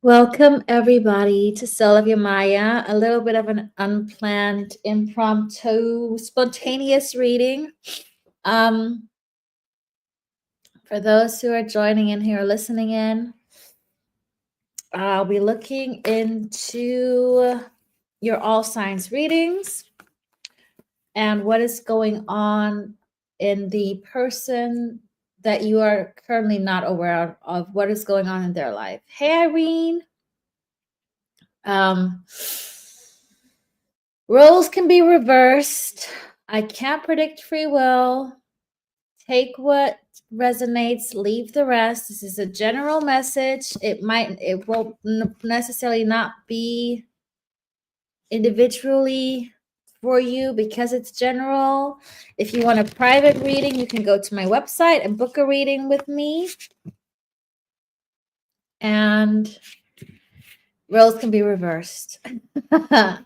Welcome everybody to Soul of Your Maya, a little bit of an unplanned, impromptu, spontaneous reading. For those who are joining in here, listening in, I'll be looking into your all signs readings and what is going on in the person that you are currently not aware of what is going on in their life. Hey, Irene. Roles can be reversed. I can't predict free will. Take what resonates, leave the rest. This is a general message. It won't necessarily not be individually for you because it's general. If you want a private reading, you can go to my website and book a reading with me. And roles can be reversed. Hi,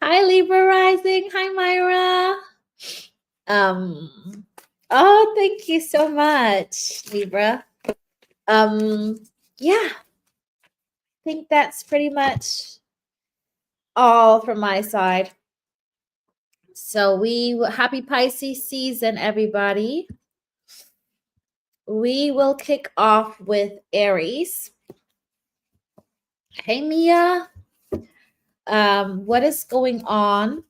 Libra rising. Hi, Myra. Oh, thank you so much, Libra. Yeah, I think that's pretty much all from my side. So happy Pisces season, everybody. We will kick off with Aries. Hey, Mia. What is going on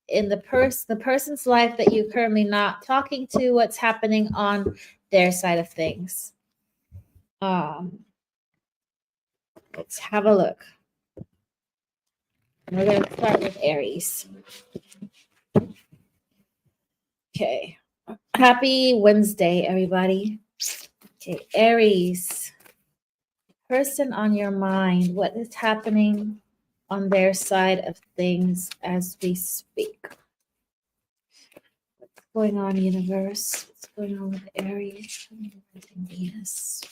in the person's life that you're currently not talking to? What's happening on their side of things? Let's have a look. We're going to start with Aries. Okay. Happy Wednesday, everybody. Okay, Aries. Person on your mind. What is happening on their side of things as we speak? What's going on, universe? What's going on with Aries? Venus.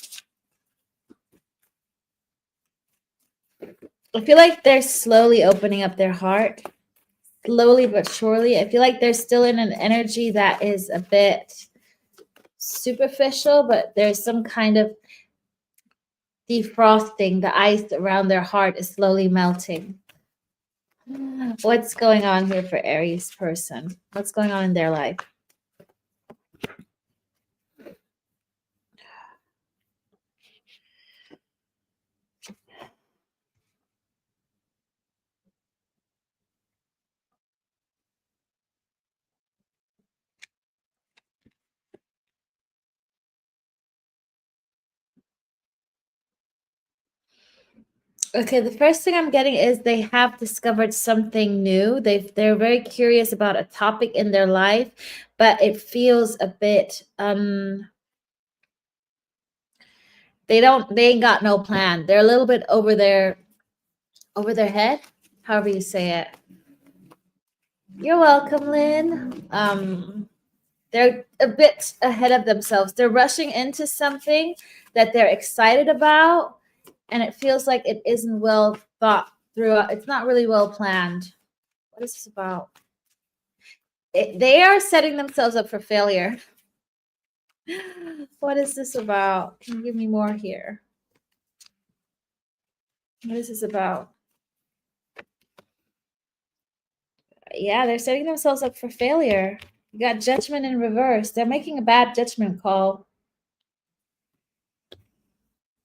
I feel like they're slowly opening up their heart. Slowly but surely. I feel like they're still in an energy that is a bit superficial, but there's some kind of defrosting. The ice around their heart is slowly melting. What's going on here for Aries person? What's going on in their life? Okay, the first thing I'm getting is they have discovered something new. They're very curious about a topic in their life, but it feels a bit they ain't got no plan. They're a little bit over their head, however you say it. You're welcome, Lynn. They're a bit ahead of themselves. They're rushing into something that they're excited about, and it feels like it isn't well thought through. It's not really well planned. What is this about? They are setting themselves up for failure. What is this about? Can you give me more here? What is this about? Yeah, they're setting themselves up for failure. You got judgment in reverse. They're making a bad judgment call.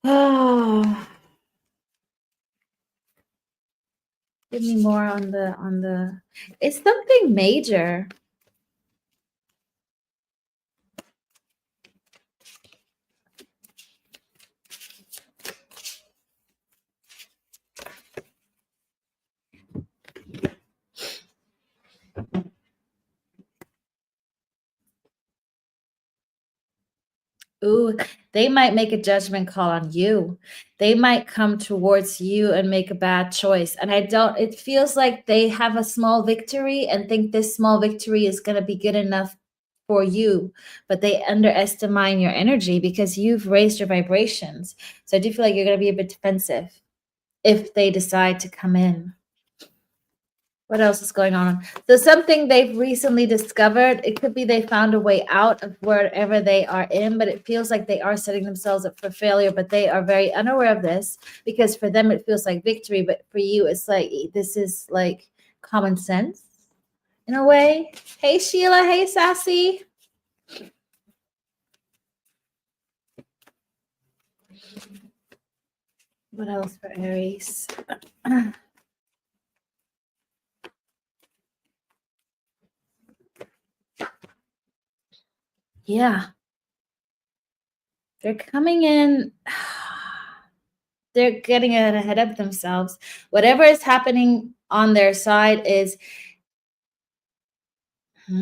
Oh. Give me more on the it's something major. Ooh, they might make a judgment call on you. They might come towards you and make a bad choice. And it feels like they have a small victory and think this small victory is going to be good enough for you, but they underestimate your energy because you've raised your vibrations. So I do feel like you're going to be a bit defensive if they decide to come in. What else is going on? So something they've recently discovered, it could be they found a way out of wherever they are in, but it feels like they are setting themselves up for failure, but they are very unaware of this because for them it feels like victory, but for you it's like this is like common sense in a way. Hey Sheila, hey Sassy. What else for Aries? Yeah. They're coming in. They're getting ahead of themselves. Whatever is happening on their side is give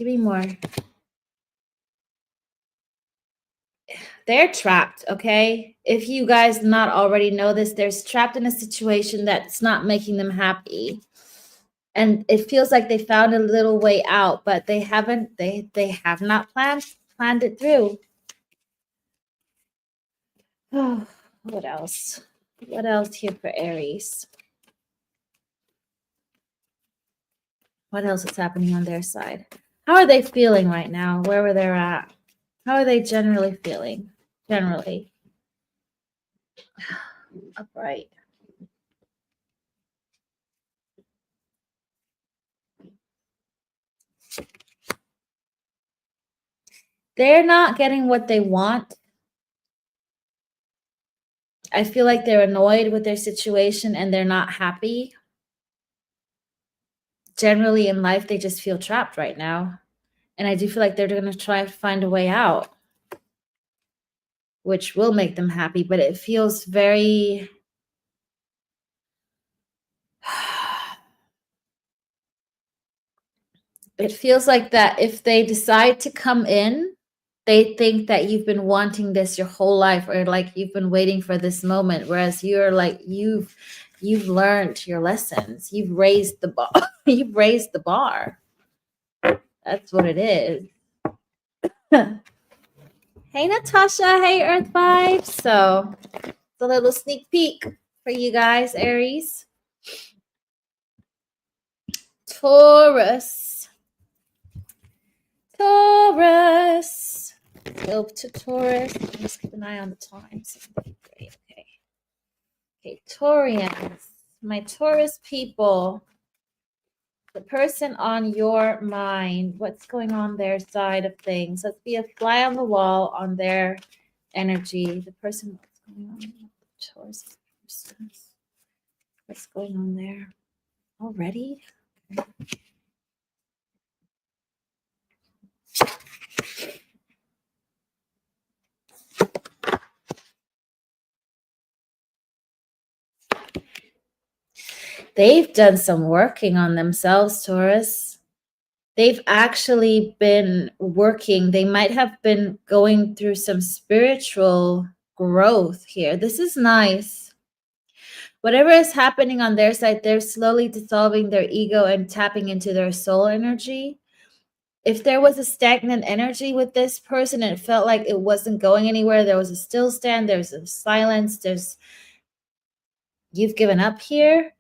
me more. They're trapped, okay? If you guys not already know this, they're trapped in a situation that's not making them happy. And it feels like they found a little way out, but they haven't, they have not planned it through. Oh, what else? What else here for Aries? What else is happening on their side? How are they feeling right now? Where were they at? How are they generally feeling? Generally. Upright. They're not getting what they want. I feel like they're annoyed with their situation and they're not happy. Generally in life, they just feel trapped right now. And I do feel like they're going to try to find a way out, which will make them happy, but it feels very... It feels like that if they decide to come in, they think that you've been wanting this your whole life, or like you've been waiting for this moment, whereas you're like you've learned your lessons. You've raised the bar. You've raised the bar. That's what it is. Hey Natasha, hey Earth Vibes. So it's a little sneak peek for you guys, Aries. Taurus. Go to Taurus. Just keep an eye on the times. Okay, Taurians. My Taurus people. The person on your mind. What's going on their side of things? Let's be a fly on the wall on their energy. The person, what's going on? Taurus. What's going on there? Already? Okay. They've done some working on themselves, Taurus. They've actually been working. They might have been going through some spiritual growth here. This is nice. Whatever is happening on their side, they're slowly dissolving their ego and tapping into their soul energy. If there was a stagnant energy with this person and it felt like it wasn't going anywhere, there was a still stand, there's a silence, you've given up here.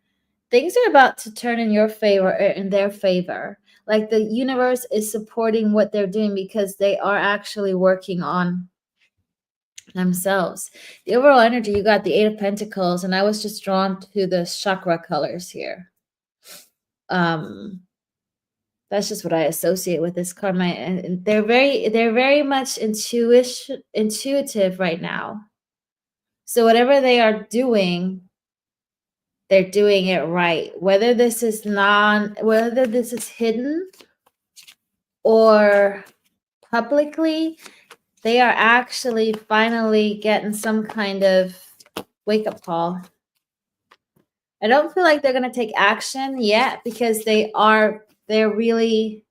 Things are about to turn in your favor, in their favor. Like the universe is supporting what they're doing because they are actually working on themselves. The overall energy, you got the 8 of Pentacles, and I was just drawn to the chakra colors here. That's just what I associate with this card. And they're very much intuitive right now. So whatever they are doing, they're doing it right. Whether this is hidden or publicly, they are actually finally getting some kind of wake-up call. I don't feel like they're going to take action yet because they're really,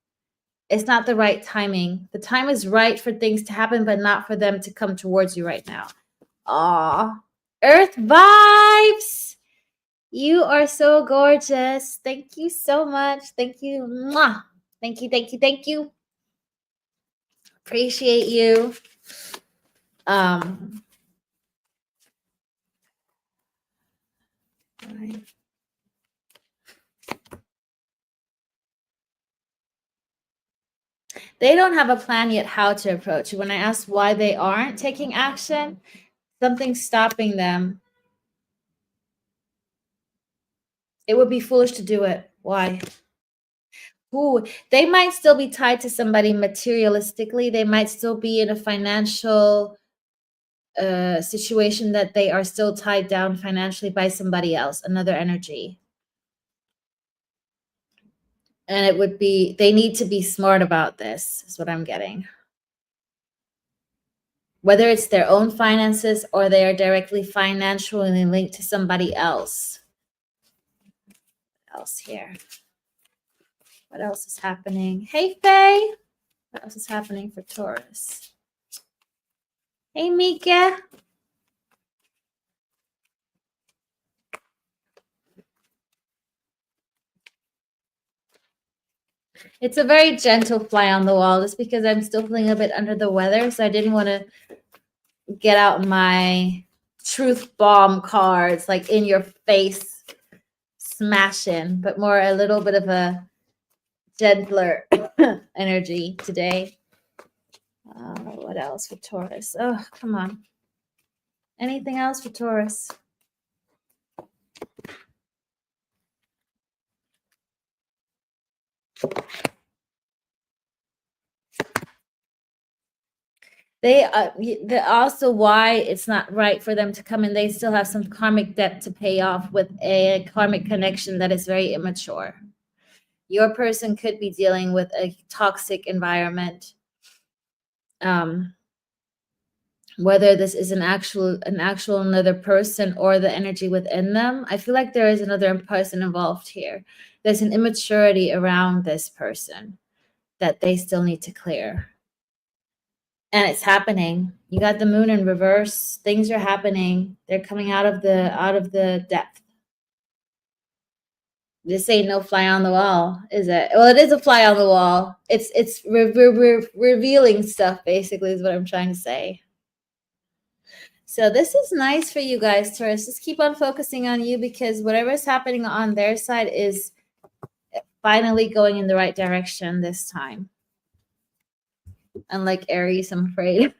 it's not the right timing. The time is right for things to happen, but not for them to come towards you right now. Aw, Earth Vibes! You are so gorgeous. Thank you so much. Thank you. Mwah. Thank you, thank you, thank you. Appreciate you. Gemini. They don't have a plan yet how to approach you. When I asked why they aren't taking action, something's stopping them. It would be foolish to do it. Why? Ooh, they might still be tied to somebody materialistically. They might still be in a financial situation that they are still tied down financially by somebody else, another energy. And it would be, they need to be smart about this, is what I'm getting. Whether it's their own finances or they are directly financially linked to somebody else. What else here? What else is happening? Hey, Faye. What else is happening for Taurus? Hey, Mika. It's a very gentle fly on the wall just because I'm still feeling a bit under the weather. So I didn't want to get out my truth bomb cards, like in your face smashing, but more a little bit of a gentler energy today. What else for Taurus? Oh, come on. Anything else for Taurus? They also why it's not right for them to come in. They still have some karmic debt to pay off with a karmic connection that is very immature. Your person could be dealing with a toxic environment. Whether this is an actual another person or the energy within them, I feel like there is another person involved here. There's an immaturity around this person that they still need to clear. And it's happening. You got the moon in reverse. Things are happening. They're coming out of the depth. This ain't no fly on the wall, is it? Well, it is a fly on the wall. It's revealing stuff, basically, is what I'm trying to say. So this is nice for you guys, Taurus. Just keep on focusing on you because whatever is happening on their side is finally going in the right direction this time. Unlike Aries, I'm afraid.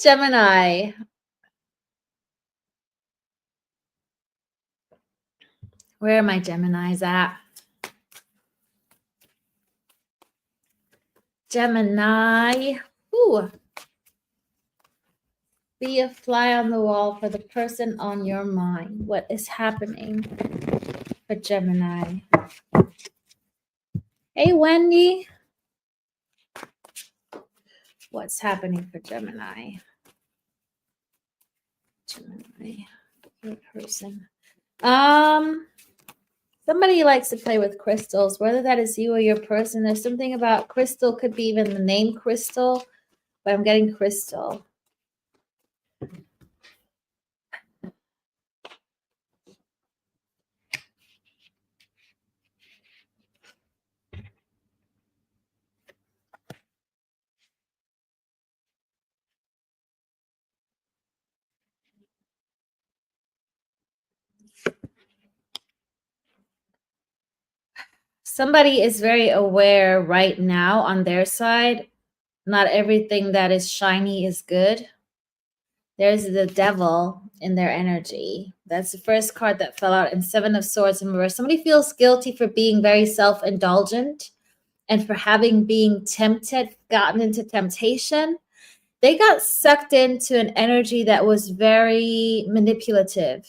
Gemini. Where are my Geminis at? Gemini. Ooh. Be a fly on the wall for the person on your mind. What is happening for Gemini? Hey, Wendy. What's happening for Gemini? Gemini, your person. Somebody likes to play with crystals, whether that is you or your person. There's something about crystal, could be even the name crystal, but I'm getting crystal. Somebody is very aware right now on their side. Not everything that is shiny is good. There's the devil in their energy. That's the first card that fell out in Seven of Swords in reverse. Somebody feels guilty for being very self-indulgent and for having been tempted, gotten into temptation. They got sucked into an energy that was very manipulative.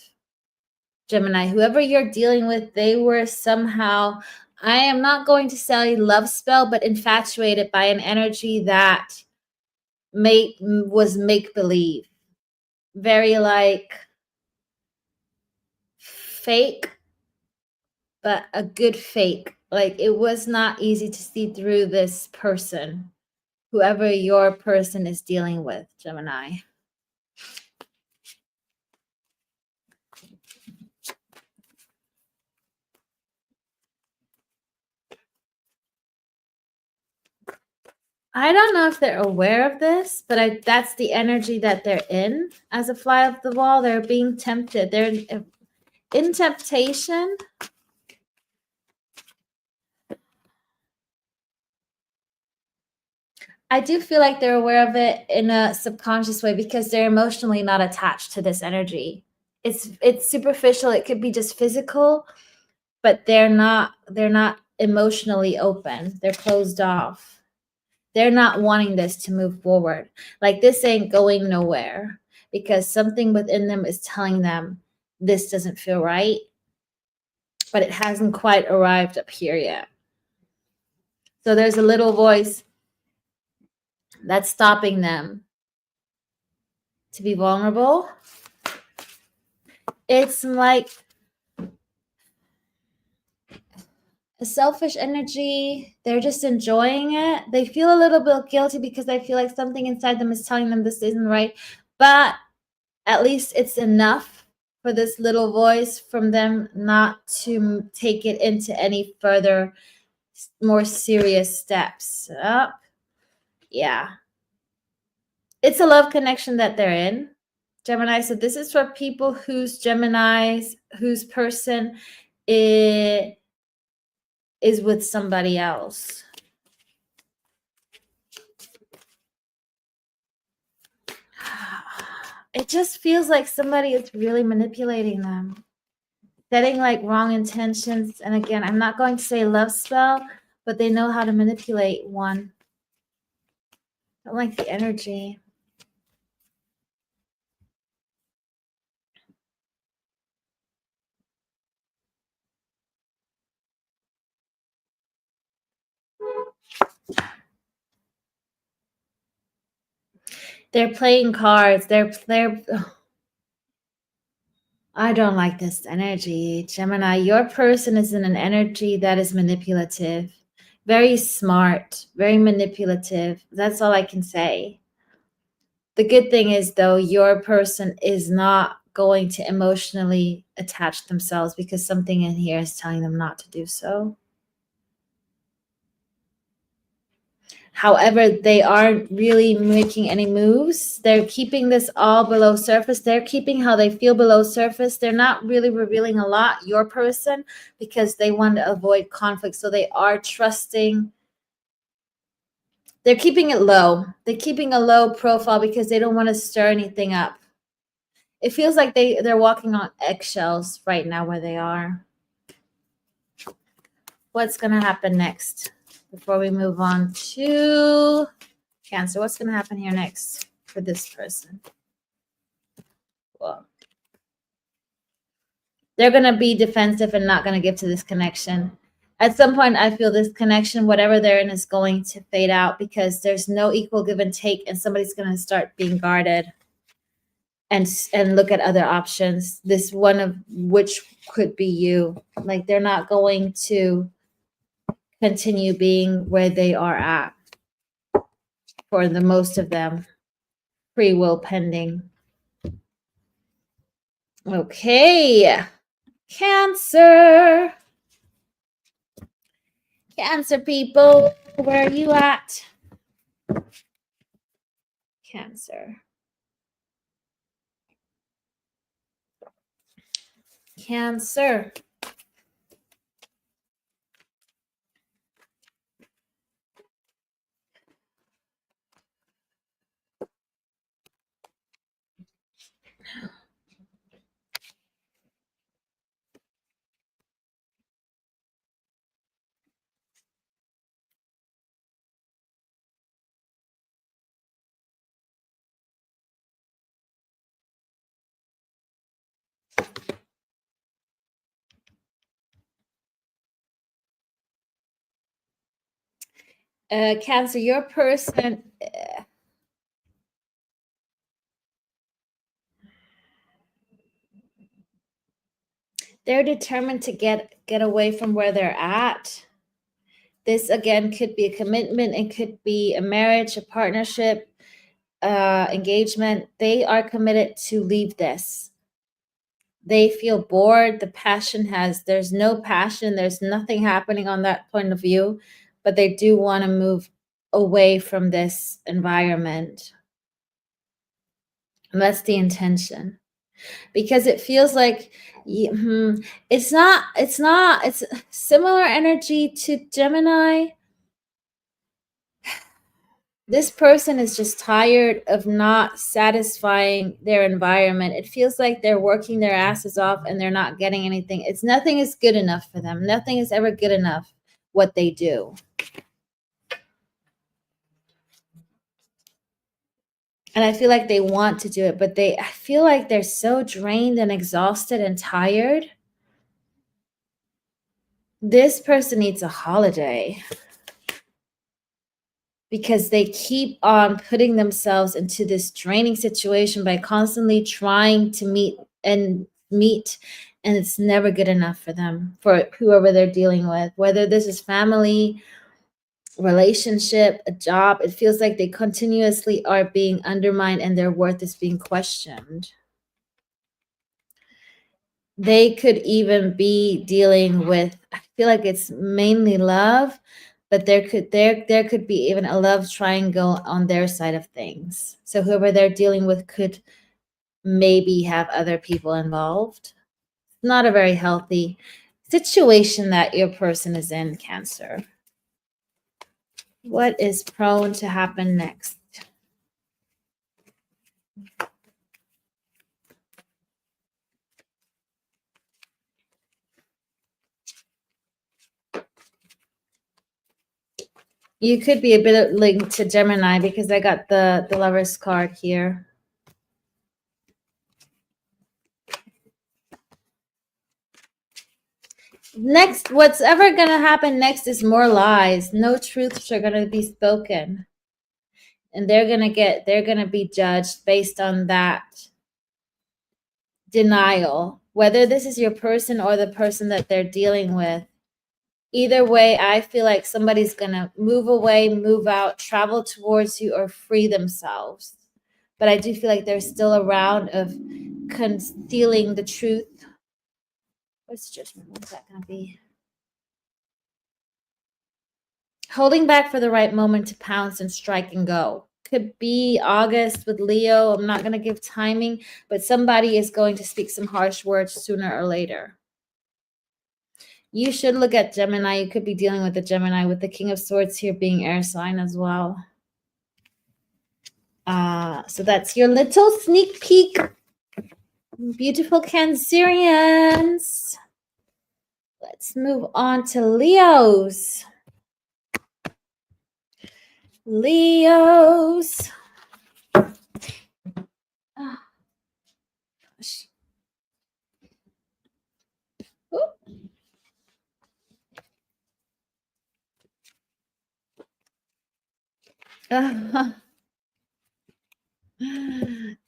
Gemini, whoever you're dealing with, they were somehow, I am not going to say love spell, but infatuated by an energy that was make-believe. Very like fake, but a good fake. Like it was not easy to see through this person, whoever your person is dealing with, Gemini. I don't know if they're aware of this, but that's the energy that they're in as a fly off the wall. They're being tempted. They're in temptation. I do feel like they're aware of it in a subconscious way because they're emotionally not attached to this energy. It's superficial. It could be just physical, but they're not emotionally open. They're closed off. They're not wanting this to move forward. Like this ain't going nowhere because something within them is telling them this doesn't feel right, but it hasn't quite arrived up here yet. So there's a little voice that's stopping them to be vulnerable. It's like a selfish energy. They're just enjoying it. They feel a little bit guilty because they feel like something inside them is telling them this isn't right. But at least it's enough for this little voice from them not to take it into any further, more serious steps. Yeah. It's a love connection that they're in. Gemini, so this is for people whose person is with somebody else. It just feels like somebody is really manipulating them, setting like wrong intentions. And again, I'm not going to say love spell, but they know how to manipulate one. I don't like the energy. They're playing cards. They're I don't like this energy. Gemini, your person is in an energy that is manipulative, very smart, very manipulative. That's all I can say. The good thing is, though, your person is not going to emotionally attach themselves because something in here is telling them not to do so. However, they aren't really making any moves. They're keeping this all below surface. They're keeping how they feel below surface. They're not really revealing a lot, your person, because they want to avoid conflict. So they are trusting. They're keeping it low. They're keeping a low profile because they don't want to stir anything up. It feels like they're walking on eggshells right now where they are. What's going to happen next before we move on to Cancer? What's going to happen here next for this person? Well, they're going to be defensive and not going to give to this connection. At some point, I feel this connection, whatever they're in, is going to fade out because there's no equal give and take, and somebody's going to start being guarded and look at other options. This one of which could be you. Like they're not going to continue being where they are at for the most of them. Free will pending. Okay. Cancer. Cancer people, where are you at? Cancer. Cancer. Cancer, your person, they're determined to get away from where they're at. This again could be a commitment. It could be a marriage, a partnership, engagement. They are committed to leave this. They feel bored. There's no passion. There's nothing happening on that point of view, but they do want to move away from this environment. And that's the intention. Because it feels like it's similar energy to Gemini. This person is just tired of not satisfying their environment. It feels like they're working their asses off and they're not getting anything. Nothing is good enough for them. Nothing is ever good enough what they do. And I feel like they want to do it, but I feel like they're so drained and exhausted and tired. This person needs a holiday because they keep on putting themselves into this draining situation by constantly trying to meet, and it's never good enough for them, for whoever they're dealing with, whether this is family, relationship, a job. It feels like they continuously are being undermined and their worth is being questioned. They could even be dealing with, I feel like it's mainly love, but there could be even a love triangle on their side of things. So whoever they're dealing with could maybe have other people involved. Not a very healthy situation that your person is in, Cancer. What is prone to happen next? You could be a bit linked to Gemini because I got the Lover's card here. Next, what's ever going to happen next is more lies. No truths are going to be spoken. And they're going to be judged based on that denial. Whether this is your person or the person that they're dealing with. Either way, I feel like somebody's going to move away, move out, travel towards you, or free themselves. But I do feel like there's still a round of concealing the truth. What's judgment? What's that going to be? Holding back for the right moment to pounce and strike and go. Could be August with Leo. I'm not going to give timing, but somebody is going to speak some harsh words sooner or later. You should look at Gemini. You could be dealing with a Gemini with the King of Swords here being air sign as well. So that's your little sneak peek. Beautiful Cancerians. Let's move on to Leos. Leos. Oh, gosh.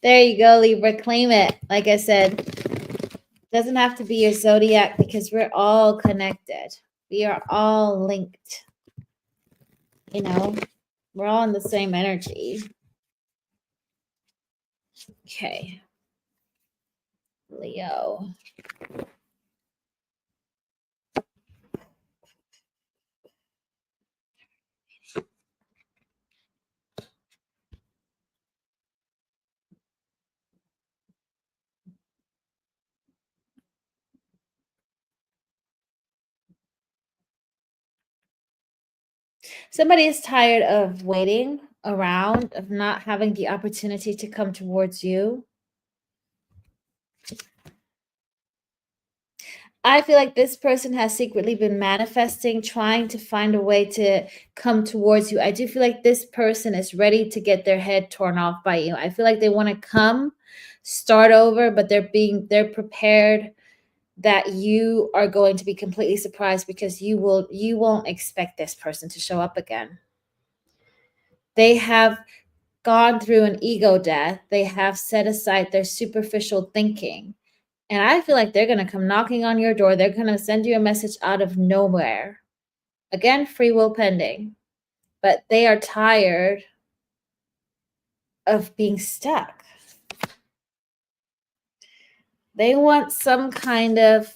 There you go, Libra. Claim it. Like I said, doesn't have to be your zodiac because we're all connected. We are all linked. You know, we're all in the same energy. Okay. Leo. Somebody is tired of waiting around, of not having the opportunity to come towards you. I feel like this person has secretly been manifesting, trying to find a way to come towards you. I do feel like this person is ready to get their head torn off by you. I feel like they want to come, start over, but they're prepared that you are going to be completely surprised because you won't expect this person to show up again. They have gone through an ego death. They have set aside their superficial thinking. And I feel like they're going to come knocking on your door. They're going to send you a message out of nowhere. Again, free will pending. But they are tired of being stuck. They want some kind of,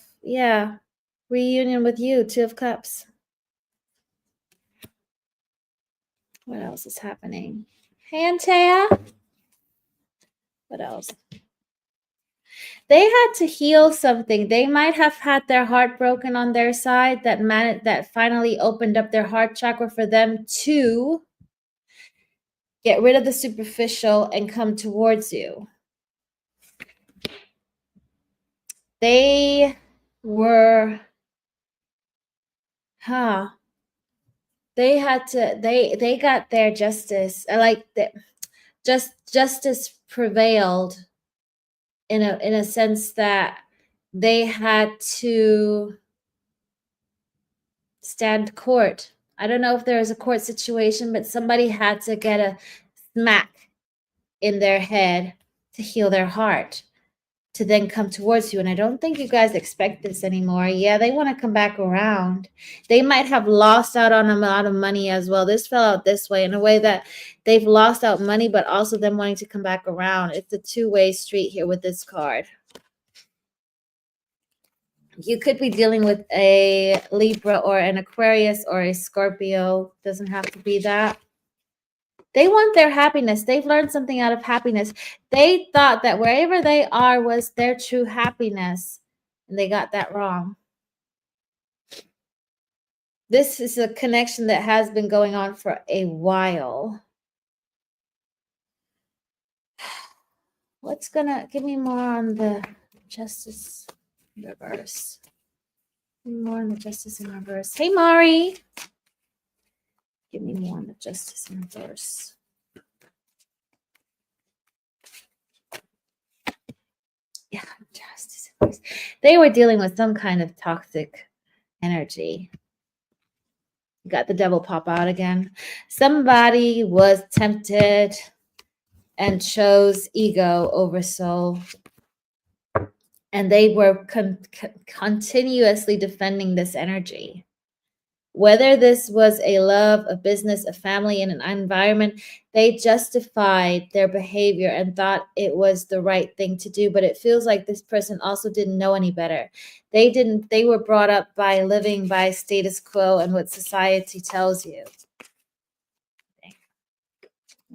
reunion with you. Two of Cups. What else is happening? Hey, Antea. What else? They had to heal something. They might have had their heart broken on their side that finally opened up their heart chakra for them to get rid of the superficial and come towards you. They were, they had to, they got their justice. Justice prevailed in a sense that they had to stand court. I don't know if there was a court situation, but somebody had to get a smack in their head to heal their heart, to then come towards you. And I don't think you guys expect this anymore. Yeah, they want to come back around. They might have lost out on a lot of money as well. This fell out this way, in a way that they've lost out money, but also them wanting to come back around. It's a two-way street here with this card. You could be dealing with a Libra or an Aquarius or a Scorpio. Doesn't have to be that. They want their happiness. They've learned something out of happiness. They thought that wherever they are was their true happiness, and they got that wrong. This is a connection that has been going on for a while. What's gonna give me more on the Justice in reverse? Give me more on the Justice in reverse. Hey, Mari. Give me more on the Justice in reverse. Yeah, Justice in reverse. They were dealing with some kind of toxic energy. Got the devil pop out again. Somebody was tempted and chose ego over soul. And they were continuously defending this energy. Whether this was a love, a business, a family, in an environment, they justified their behavior and thought it was the right thing to do. But it feels like this person also didn't know any better. They were brought up by living by status quo and what society tells you.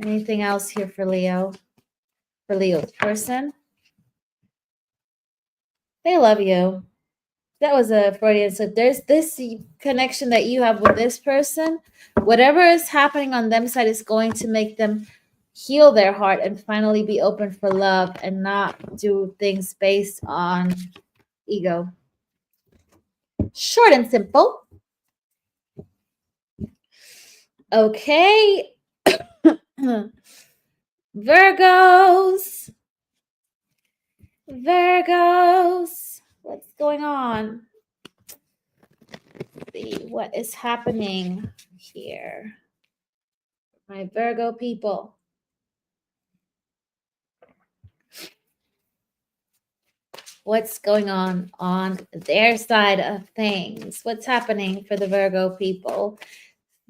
Anything else here for Leo? For Leo's person? They love you. That was a Freudian slip. There's this connection that you have with this person. Whatever is happening on them side is going to make them heal their heart and finally be open for love and not do things based on ego. Short and simple. Okay. Virgos. What's going on? Let's see what is happening here. My Virgo people. What's going on their side of things? What's happening for the Virgo people?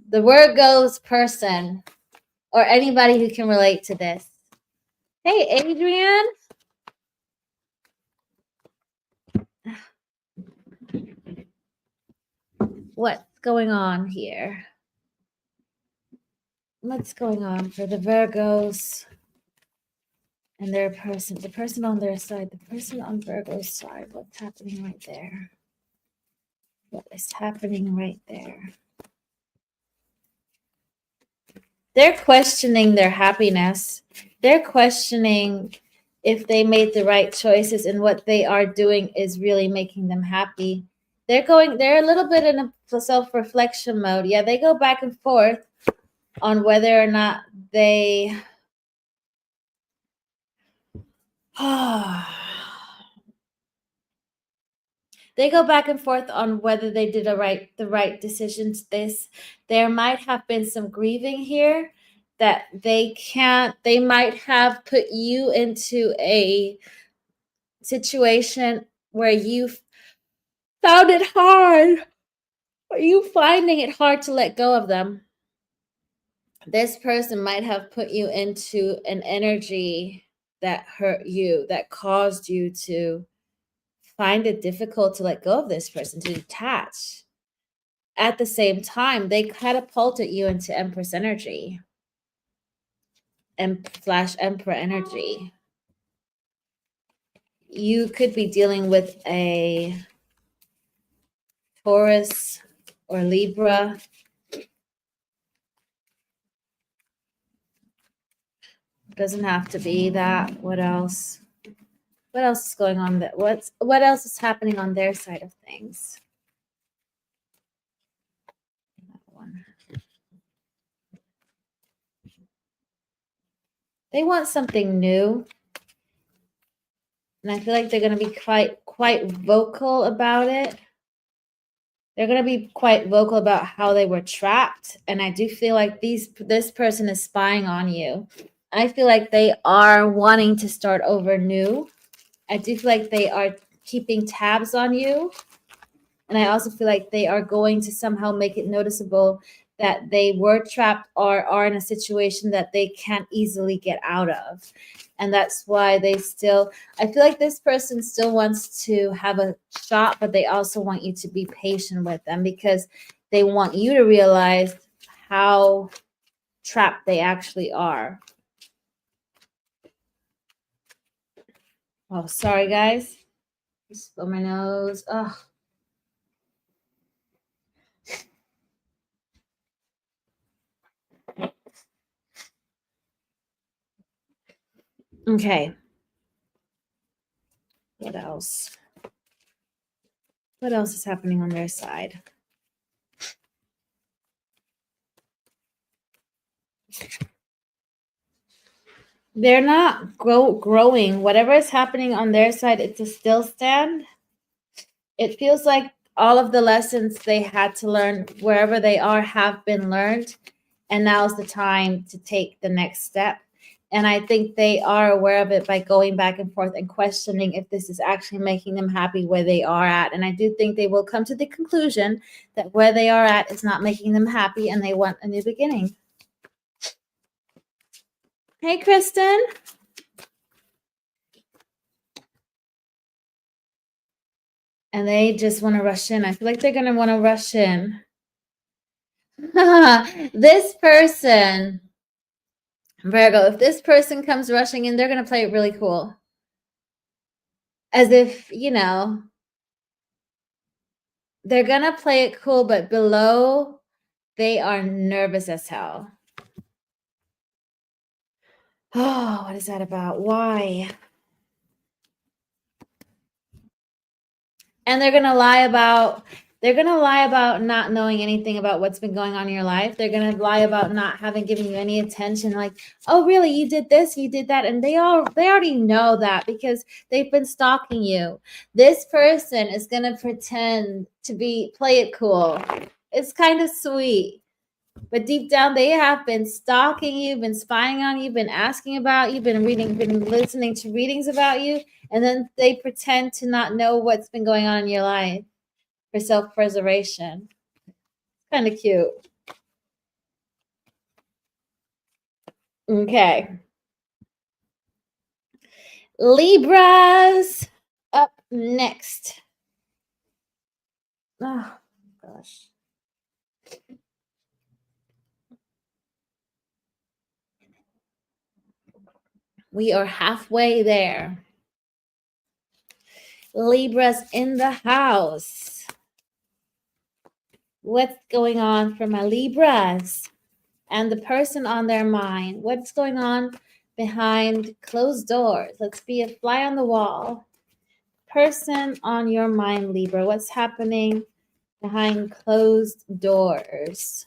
The Virgo's person, or anybody who can relate to this. Hey, Adrian. What's going on here? What's going on for the Virgos and their person? The person on their side, the person on Virgo's side. What's happening right there? What is happening right there? They're questioning their happiness. They're questioning if they made the right choices and what they are doing is really making them happy. They're a little bit in a self-reflection mode. Yeah, they go back and forth on whether or not they they go back and forth on whether they did the right decisions. There might have been some grieving here that they might have put you into a situation where you found it hard. Are you finding it hard to let go of them? This person might have put you into an energy that hurt you, that caused you to find it difficult to let go of this person, to detach. at the same time, they catapulted you into Empress energy and / Emperor energy. You could be dealing with a Taurus or Libra. Doesn't have to be that. What else? What else is going on? What else is happening on their side of things? That one. They want something new, and I feel like they're going to be quite vocal about it. They're going to be quite vocal about how they were trapped, and I do feel like this person is spying on you. I feel like they are wanting to start over new. I do feel like they are keeping tabs on you. And I also feel like they are going to somehow make it noticeable that they were trapped or are in a situation that they can't easily get out of. And that's why I feel like this person still wants to have a shot, but they also want you to be patient with them because they want you to realize how trapped they actually are. Oh, sorry, guys. Just blow my nose. Ugh. Okay. What else? What else is happening on their side? They're not growing. Whatever is happening on their side, it's a still stand. It feels like all of the lessons they had to learn wherever they are have been learned. And now's the time to take the next step. And I think they are aware of it by going back and forth and questioning if this is actually making them happy where they are at. And I do think they will come to the conclusion that where they are at is not making them happy and they want a new beginning. Hey, Kristen. And they just want to rush in. I feel like they're going to want to rush in. This person, Virgo, if this person comes rushing in, they're going to play it really cool. As if, they're going to play it cool, but below, they are nervous as hell. Oh, what is that about? Why? And they're going to lie about not knowing anything about what's been going on in your life. They're going to lie about not having given you any attention. Like, oh, really? You did this, you did that. And they already know that because they've been stalking you. This person is going to pretend to play it cool. It's kind of sweet. But deep down, they have been stalking you, been spying on you, been asking about you, been listening to readings about you. And then they pretend to not know what's been going on in your life for self-preservation. Kind of cute. Okay. Libras up next. Oh, gosh. We are halfway there. Libras in the house. What's going on for my Libras? And the person on their mind. What's going on behind closed doors? Let's be a fly on the wall. Person on your mind, Libra. What's happening behind closed doors?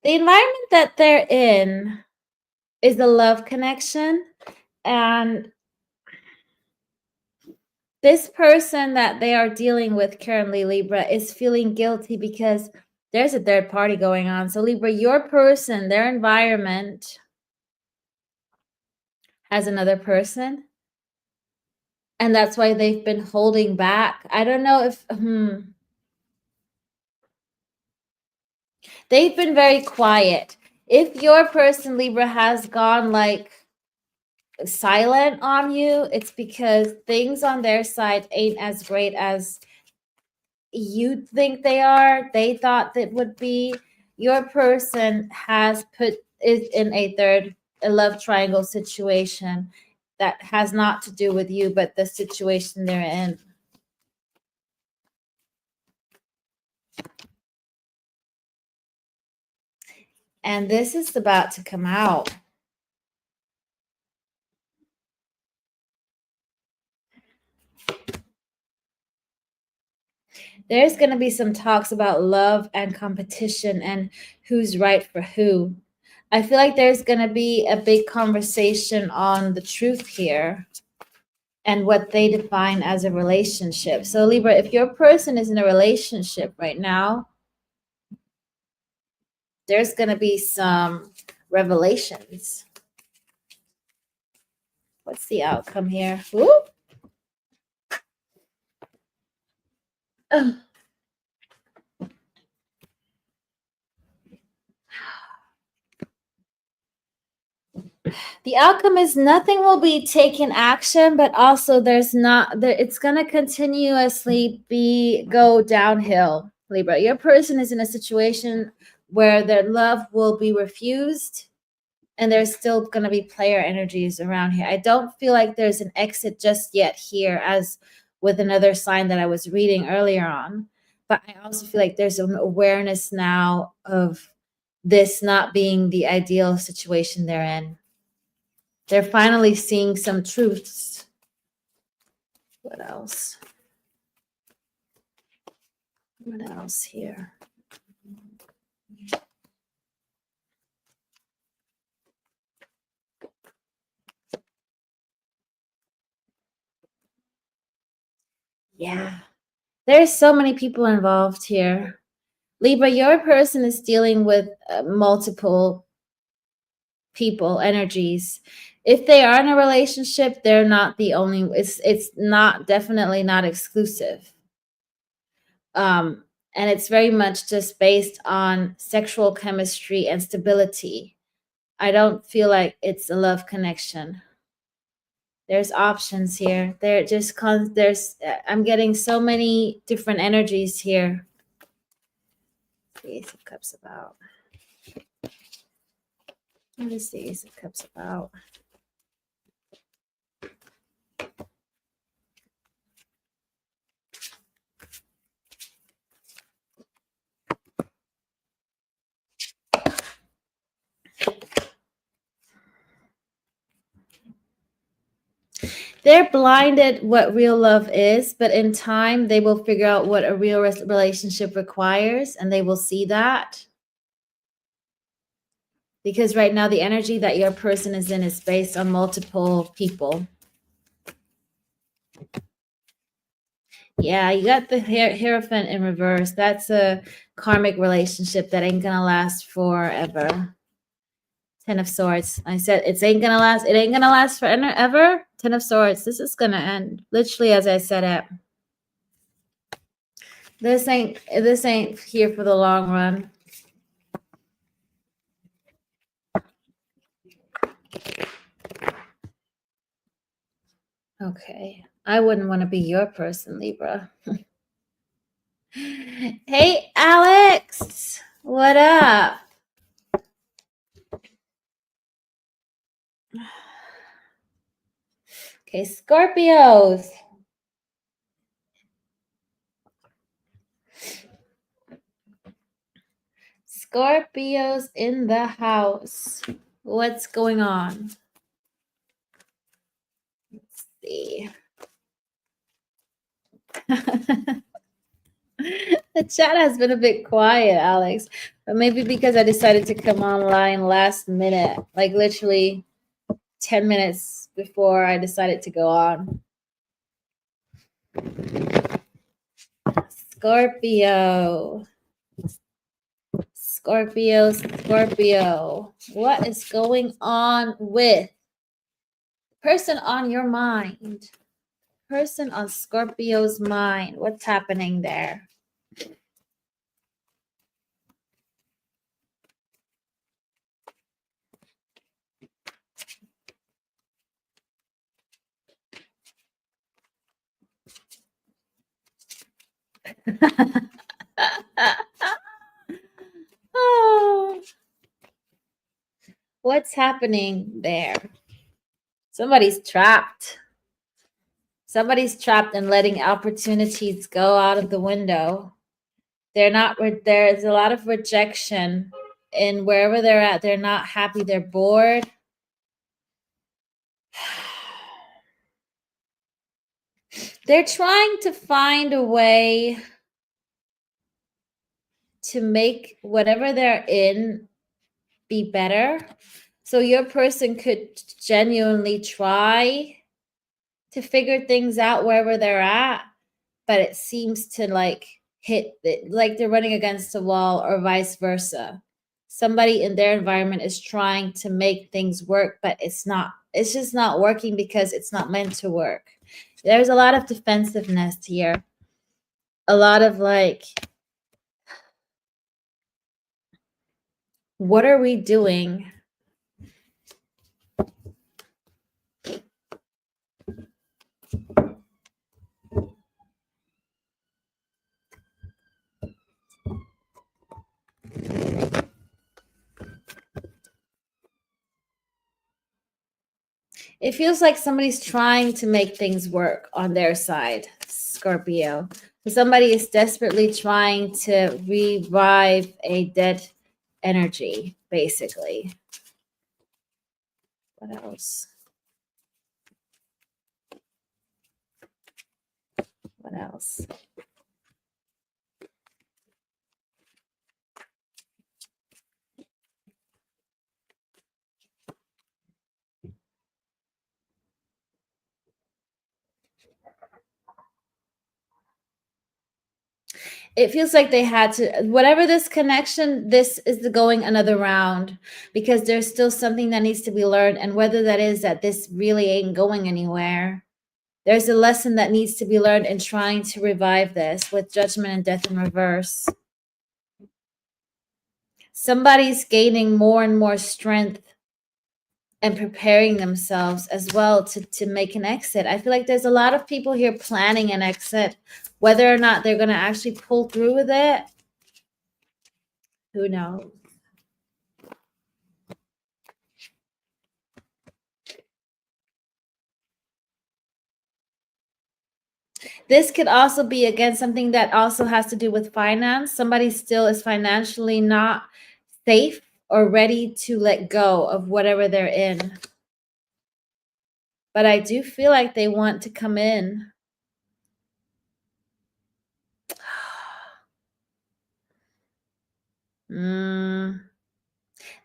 The environment that they're in is a love connection, and this person that they are dealing with currently, Libra, is feeling guilty because There's a third party going on. So Libra, your person, their environment has another person. And that's why they've been holding back. I don't know if they've been very quiet. If your person, Libra, has gone like silent on you, it's because things on their side ain't as great as you think they are. They thought that would be. Your person is in a love triangle situation that has not to do with you, but the situation they're in. And this is about to come out. There's going to be some talks about love and competition and who's right for who. I feel like there's going to be a big conversation on the truth here and what they define as a relationship. So Libra, if your person is in a relationship right now, there's going to be some revelations. What's the outcome here? Ooh. The outcome is nothing will be taken action, but also it's going to continuously go downhill. Libra, your person is in a situation where their love will be refused, and there's still going to be player energies around here. I don't feel like there's an exit just yet here, as with another sign that I was reading earlier on. But I also feel like there's an awareness now of this not being the ideal situation they're in. They're finally seeing some truths. What else? What else here? Yeah. There's so many people involved here. Libra, your person is dealing with multiple people, energies. If they are in a relationship, they're not the only. It's not definitely not exclusive. And it's very much just based on sexual chemistry and stability. I don't feel like it's a love connection. There's options here. I'm getting so many different energies here. The Ace of Cups about. What is the Ace of Cups about? They're blinded what real love is, but in time they will figure out what a real relationship requires, and they will see that. Because right now the energy that your person is in is based on multiple people. Yeah, you got the Hierophant in reverse. That's a karmic relationship that ain't gonna last forever. 10 of Swords. I said it ain't gonna last forever. 10 of Swords. This is gonna end literally as I said it. This ain't here for the long run. Okay. I wouldn't want to be your person, Libra. Hey, Alex. What up? Okay, Scorpios. Scorpios in the house. What's going on? Let's see. The chat has been a bit quiet, Alex, but maybe because I decided to come online last minute, like literally 10 minutes before I decided to go on. Scorpio. Scorpio, Scorpio. What is going on with person on your mind? Person on Scorpio's mind. What's happening there? Oh, what's happening there? Somebody's trapped. Somebody's trapped and letting opportunities go out of the window. They're not, there's a lot of rejection in wherever they're at. They're not happy. They're bored. They're trying to find a way to make whatever they're in be better. So your person could genuinely try to figure things out wherever they're at, but it seems to like hit it, like they're running against a wall or vice versa. Somebody in their environment is trying to make things work, but it's just not working because it's not meant to work. There's a lot of defensiveness here. A lot of like, what are we doing? It feels like somebody's trying to make things work on their side, Scorpio. Somebody is desperately trying to revive a dead energy, basically. What else? What else? It feels like they had to, whatever this connection, this is the going another round because there's still something that needs to be learned. And whether that is that this really ain't going anywhere, there's a lesson that needs to be learned in trying to revive this with judgment and death in reverse. Somebody's gaining more and more strength and preparing themselves as well to make an exit. I feel like there's a lot of people here planning an exit. Whether or not they're going to actually pull through with it, who knows? This could also be, again, something that also has to do with finance. Somebody still is financially not safe or ready to let go of whatever they're in. But I do feel like they want to come in.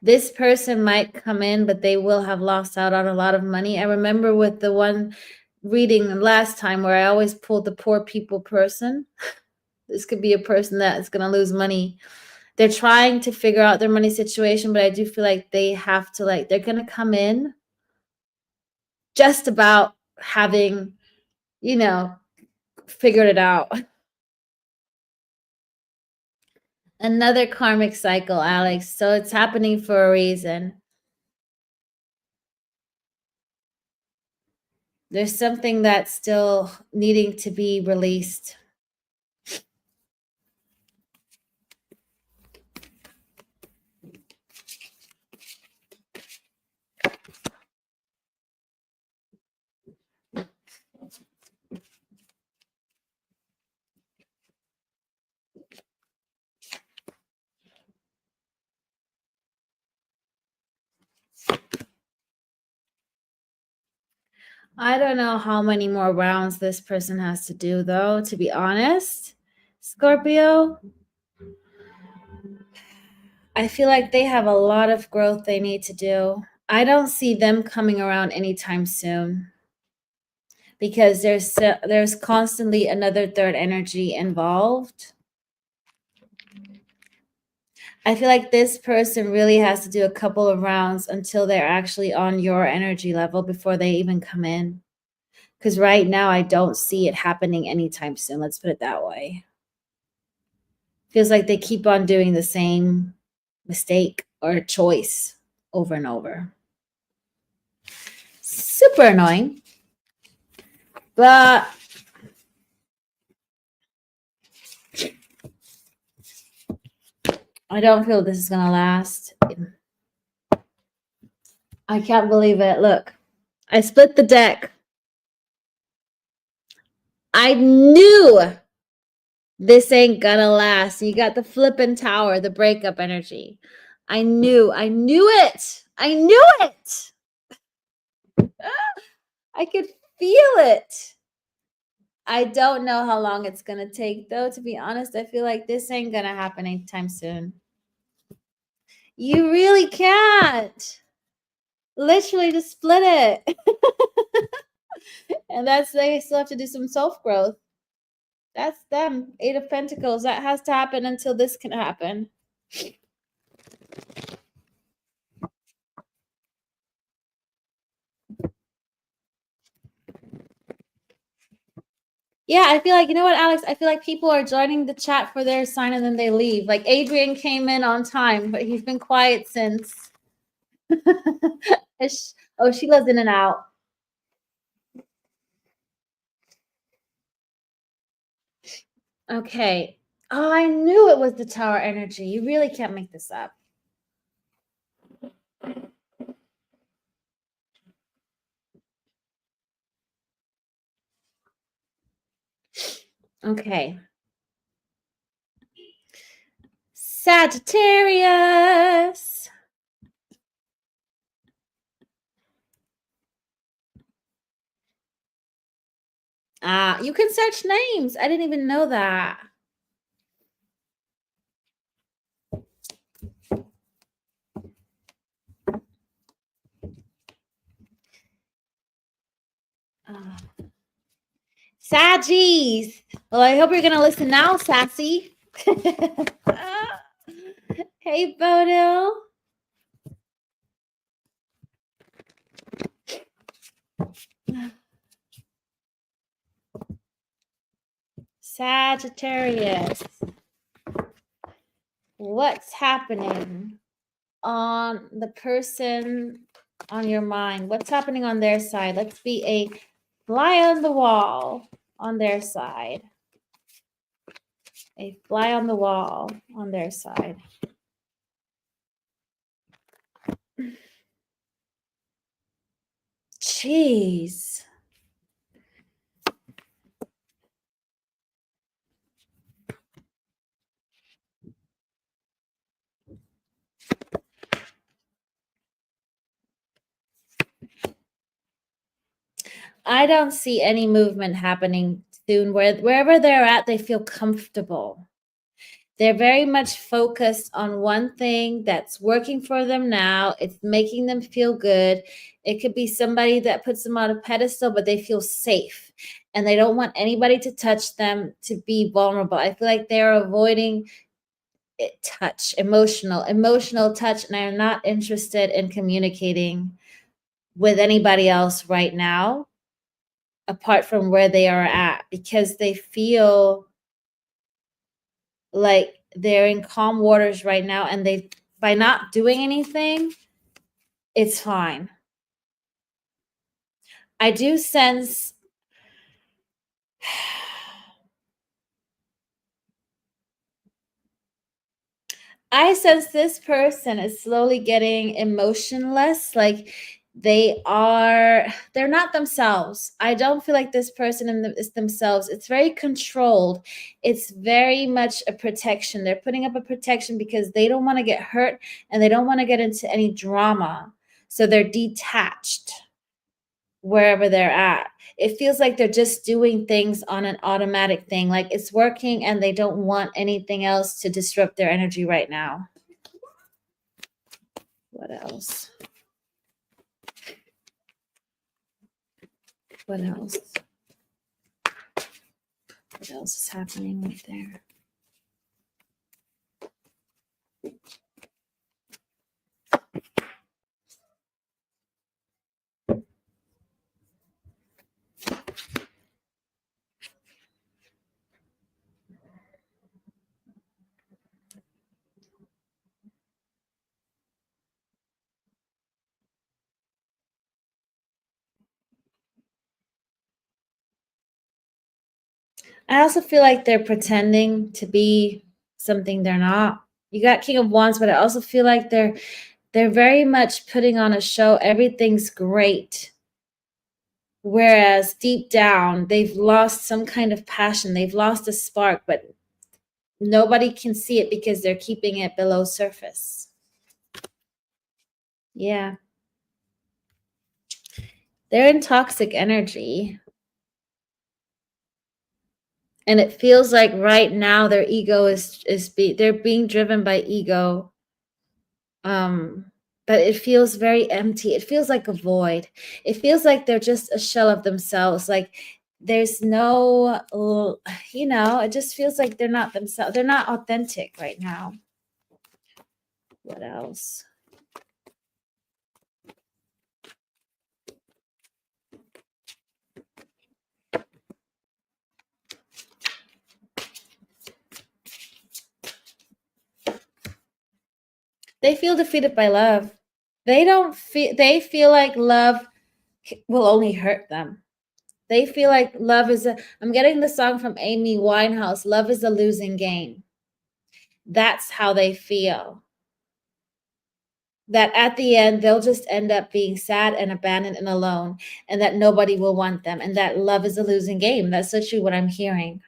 This person might come in, but they will have lost out on a lot of money. I remember with the one reading last time where I always pulled the poor people person. This could be a person that is going to lose money. They're trying to figure out their money situation, but I do feel like they have to, like, they're going to come in just about having, figured it out. Another karmic cycle, Alex. So it's happening for a reason. There's something that's still needing to be released. I don't know how many more rounds this person has to do, though, to be honest. Scorpio, I feel like they have a lot of growth they need to do. I don't see them coming around anytime soon because there's constantly another third energy involved. I feel like this person really has to do a couple of rounds until they're actually on your energy level before they even come in. Because right now, I don't see it happening anytime soon. Let's put it that way. Feels like they keep on doing the same mistake or choice over and over. Super annoying. But I don't feel this is going to last. I can't believe it. Look, I split the deck. I knew this ain't gonna last. You got the flippin' tower, the breakup energy. I knew it. I knew it. I could feel it. I don't know how long it's gonna take, though. To be honest, I feel like this ain't gonna happen anytime soon. You really can't. Literally just split it. And they still have to do some self-growth. That's them. 8 of Pentacles. That has to happen until this can happen. Yeah, I feel like, you know what, Alex? I feel like people are joining the chat for their sign and then they leave. Like Adrian came in on time, but he's been quiet since. Oh, she goes in and out. Okay. Oh, I knew it was the tower energy. You really can't make this up. Okay. Sagittarius. You can search names. I didn't even know that. Saggies. Well, I hope you're going to listen now, Sassy. Hey, Bodil. Sagittarius. What's happening on the person on your mind? What's happening on their side? Let's be a fly on the wall on their side. A fly on the wall on their side. Jeez. I don't see any movement happening soon. Wherever they're at, they feel comfortable. They're very much focused on one thing that's working for them now. It's making them feel good. It could be somebody that puts them on a pedestal, but they feel safe and they don't want anybody to touch them, to be vulnerable. I feel like they're avoiding touch, emotional touch, and are not interested in communicating with anybody else right now, apart from where they are at, because they feel like they're in calm waters right now, and they, by not doing anything, it's fine. I do sense this person is slowly getting emotionless. Like they're not themselves. I don't feel like this person is themselves. It's very controlled. It's very much a protection. They're putting up a protection because they don't want to get hurt and they don't want to get into any drama. So they're detached wherever they're at. It feels like they're just doing things on an automatic thing. Like it's working and they don't want anything else to disrupt their energy right now. What else? What else? What else is happening right there? I also feel like they're pretending to be something they're not. You got King of Wands, but I also feel like they're very much putting on a show. Everything's great. Whereas deep down, they've lost some kind of passion. They've lost a spark, but nobody can see it because they're keeping it below surface. Yeah. They're in toxic energy. And it feels like right now their ego they're being driven by ego. But it feels very empty. It feels like a void. It feels like they're just a shell of themselves. Like there's no, it just feels like they're not themselves. They're not authentic right now. What else? They feel defeated by love. They feel like love will only hurt them. They feel like love I'm getting the song from Amy Winehouse, love is a losing game. That's how they feel. That at the end, they'll just end up being sad and abandoned and alone, and that nobody will want them, and that love is a losing game. That's literally what I'm hearing.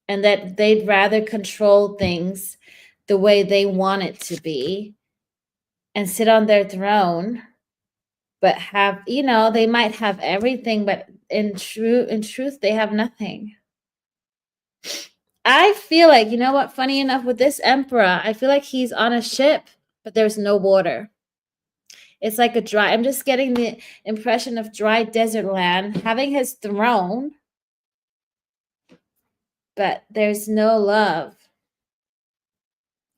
And that they'd rather control things the way they want it to be and sit on their throne, but have, they might have everything, but in truth, they have nothing. I feel like, you know what, funny enough, with this emperor, I feel like he's on a ship, but there's no water. It's like I'm just getting the impression of dry desert land, having his throne, but there's no love.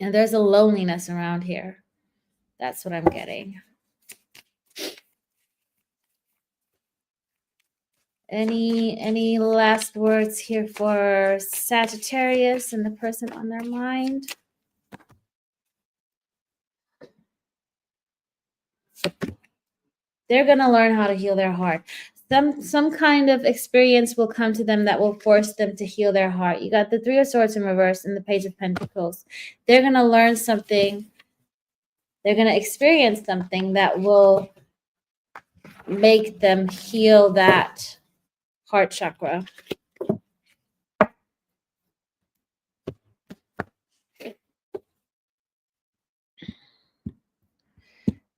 And there's a loneliness around here. That's what I'm getting. Any last words here for Sagittarius and the person on their mind? They're going to learn how to heal their heart. Some kind of experience will come to them that will force them to heal their heart. You got the Three of Swords in reverse and the Page of Pentacles. They're going to learn something. They're going to experience something that will make them heal that heart chakra.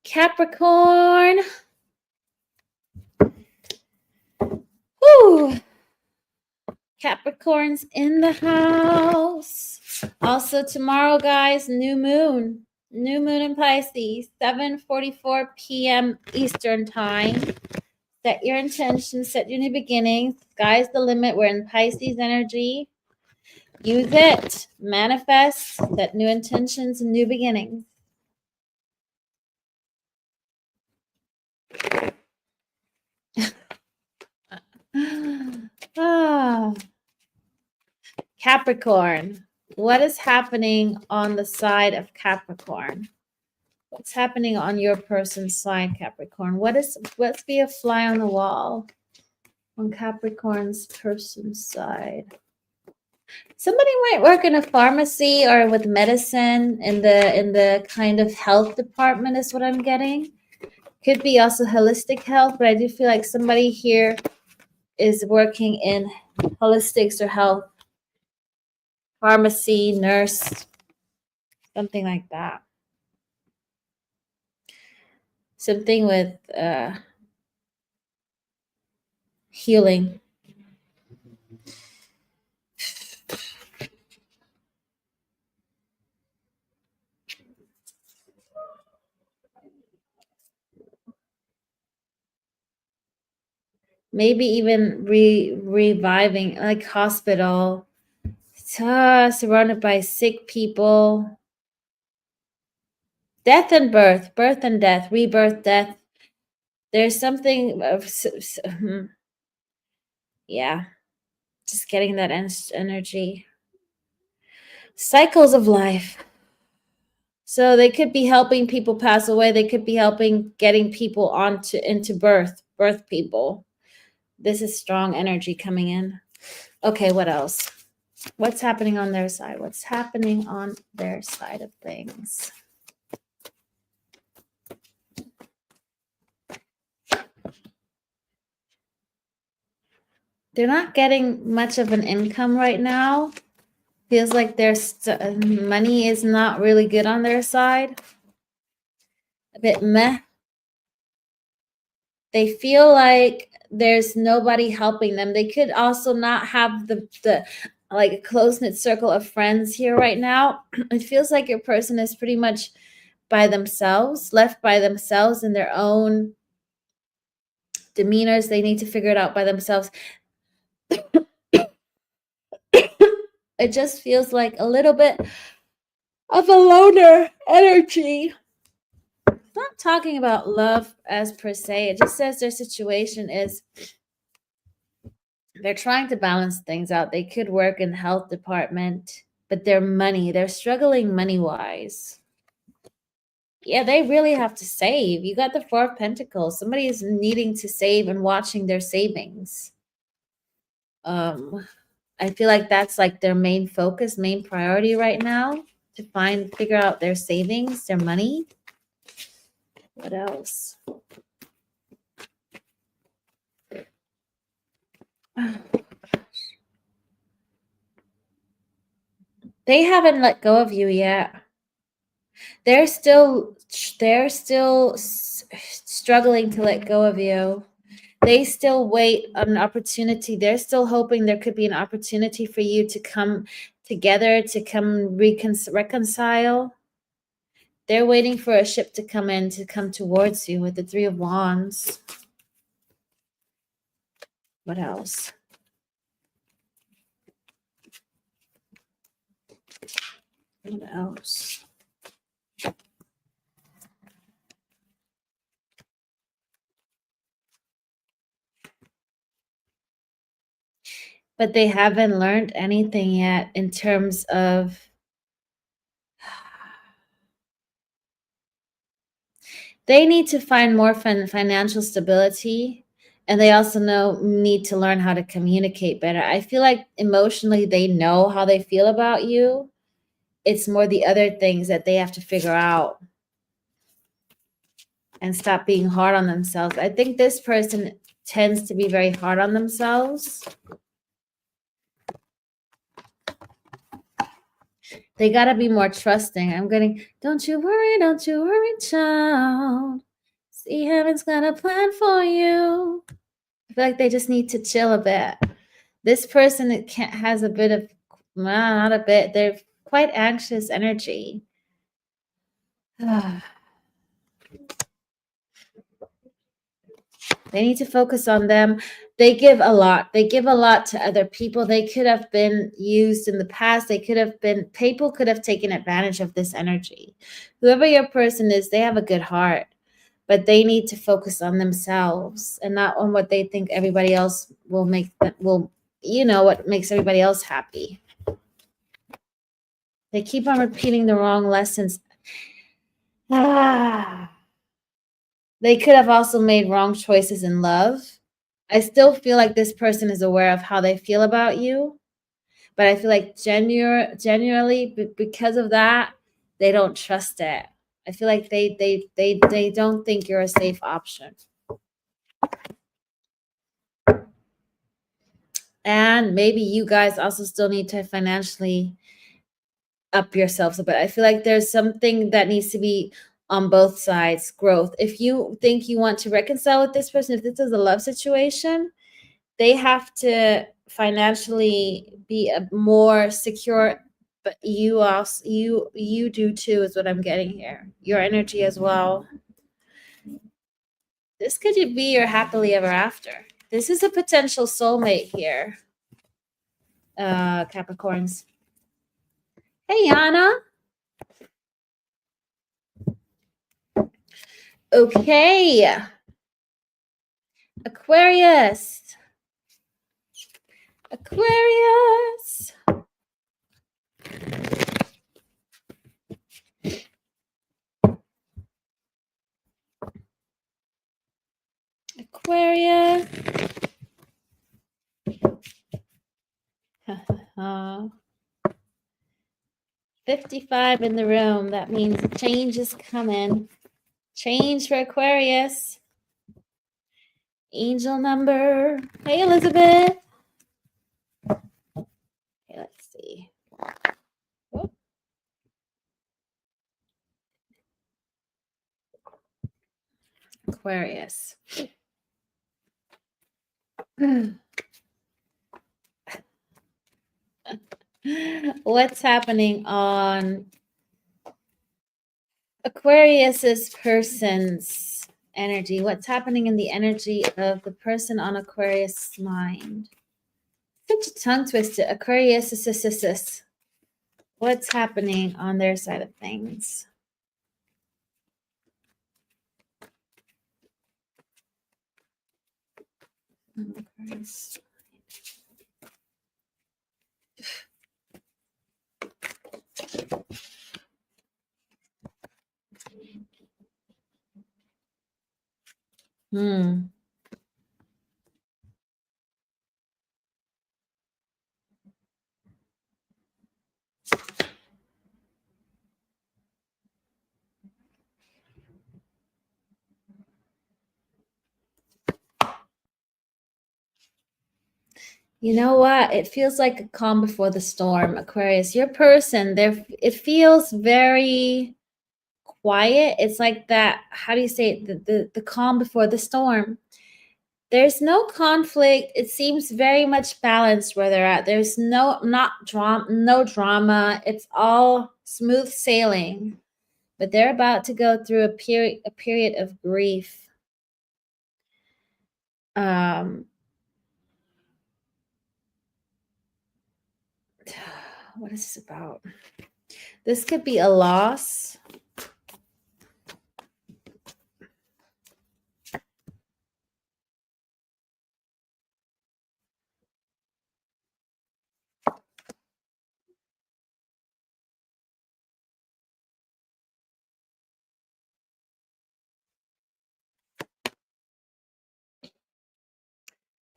Capricorn. Woo. Capricorn's in the house. Also tomorrow, guys, new moon. New moon in Pisces, 7:44 p.m. Eastern time. Set your intentions, set your new beginnings. Sky's the limit. We're in Pisces energy. Use it. Manifest. Set new intentions and new beginnings. Capricorn. What is happening on the side of Capricorn? What's happening on your person's side, Capricorn? Let's be a fly on the wall on Capricorn's person's side. Somebody might work in a pharmacy or with medicine in the kind of health department is what I'm getting. Could be also holistic health, but I do feel like somebody here is working in holistics or health, pharmacy, nurse, something like that. Something with healing. Maybe even reviving, like hospital, surrounded by sick people. Death and birth, birth and death, rebirth, death. There's something of, yeah, just getting that energy. Cycles of life. So they could be helping people pass away. They could be helping getting people into birth earth people. This is strong energy coming in. Okay, what else? What's happening on their side? What's happening on their side of things? They're not getting much of an income right now. Feels like their money is not really good on their side. A bit meh. They feel like there's nobody helping them. They could also not have the like a close-knit circle of friends here right now. It feels like your person is pretty much by themselves, left by themselves in their own demeanors. They need to figure it out by themselves. It just feels like a little bit of a loner energy. I'm not talking about love as per se. It just says their situation is they're trying to balance things out. They could work in the health department, but they're struggling money-wise. Yeah, they really have to save. You got the Four of Pentacles. Somebody is needing to save and watching their savings. I feel like that's like their main focus, main priority right now, to figure out their savings, their money. What else? They haven't let go of you yet. They're still struggling to let go of you. They still wait on an opportunity. They're still hoping there could be an opportunity for you to come together, to come reconcile. They're waiting for a ship to come in, to come towards you with the Three of Wands. What else? What else? But they haven't learned anything yet in terms of they need to find more financial stability, and they also need to learn how to communicate better. I feel like emotionally they know how they feel about you. It's more the other things that they have to figure out and stop being hard on themselves. I think this person tends to be very hard on themselves. They got to be more trusting. I'm getting, don't you worry, child. See, heaven's got a plan for you. I feel like they just need to chill a bit. This person has a bit of, not a bit, they're quite anxious energy. They need to focus on them. They give a lot. They give a lot to other people. They could have been used in the past. People could have taken advantage of this energy. Whoever your person is, they have a good heart, but they need to focus on themselves and not on what they think everybody else what makes everybody else happy. They keep on repeating the wrong lessons. They could have also made wrong choices in love. I still feel like this person is aware of how they feel about you, but I feel like genuinely because of that, they don't trust it. I feel like they don't think you're a safe option. And maybe you guys also still need to financially up yourselves a bit. I feel like there's something that needs to be on both sides, growth. If you think you want to reconcile with this person, if this is a love situation, they have to financially be more secure, but you also you do too, is what I'm getting here. Your energy as well. This could be your happily ever after. This is a potential soulmate here. Capricorns. Hey, Yana. Okay. Aquarius. Aquarius. Aquarius. 55 in the room. That means change is coming. Change for Aquarius. Angel number. Hey, Elizabeth. Okay, let's see. Whoop. Aquarius. What's happening on Aquarius's person's energy? What's happening in the energy of the person on Aquarius' mind? Such a tongue twister. Aquarius. What's happening on their side of things? Aquarius. You know what? It feels like a calm before the storm, Aquarius. Your person, there, it feels very quiet. It's like that. How do you say it? The calm before the storm. There's no conflict. It seems very much balanced where they're at. There's no drama. It's all smooth sailing. But they're about to go through a period of grief. What is this about? This could be a loss.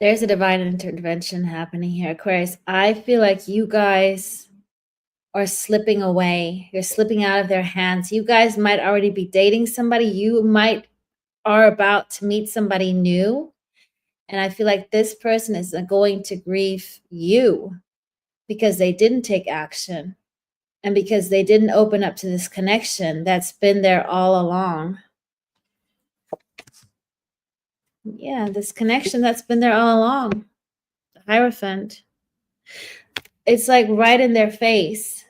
There's a divine intervention happening here, Aquarius. I feel like you guys are slipping away. You're slipping out of their hands. You guys might already be dating somebody. You might are about to meet somebody new. And I feel like this person is going to grieve you because they didn't take action and because they didn't open up to this connection that's been there all along. Yeah, this connection that's been there all along. The Hierophant. It's like right in their face.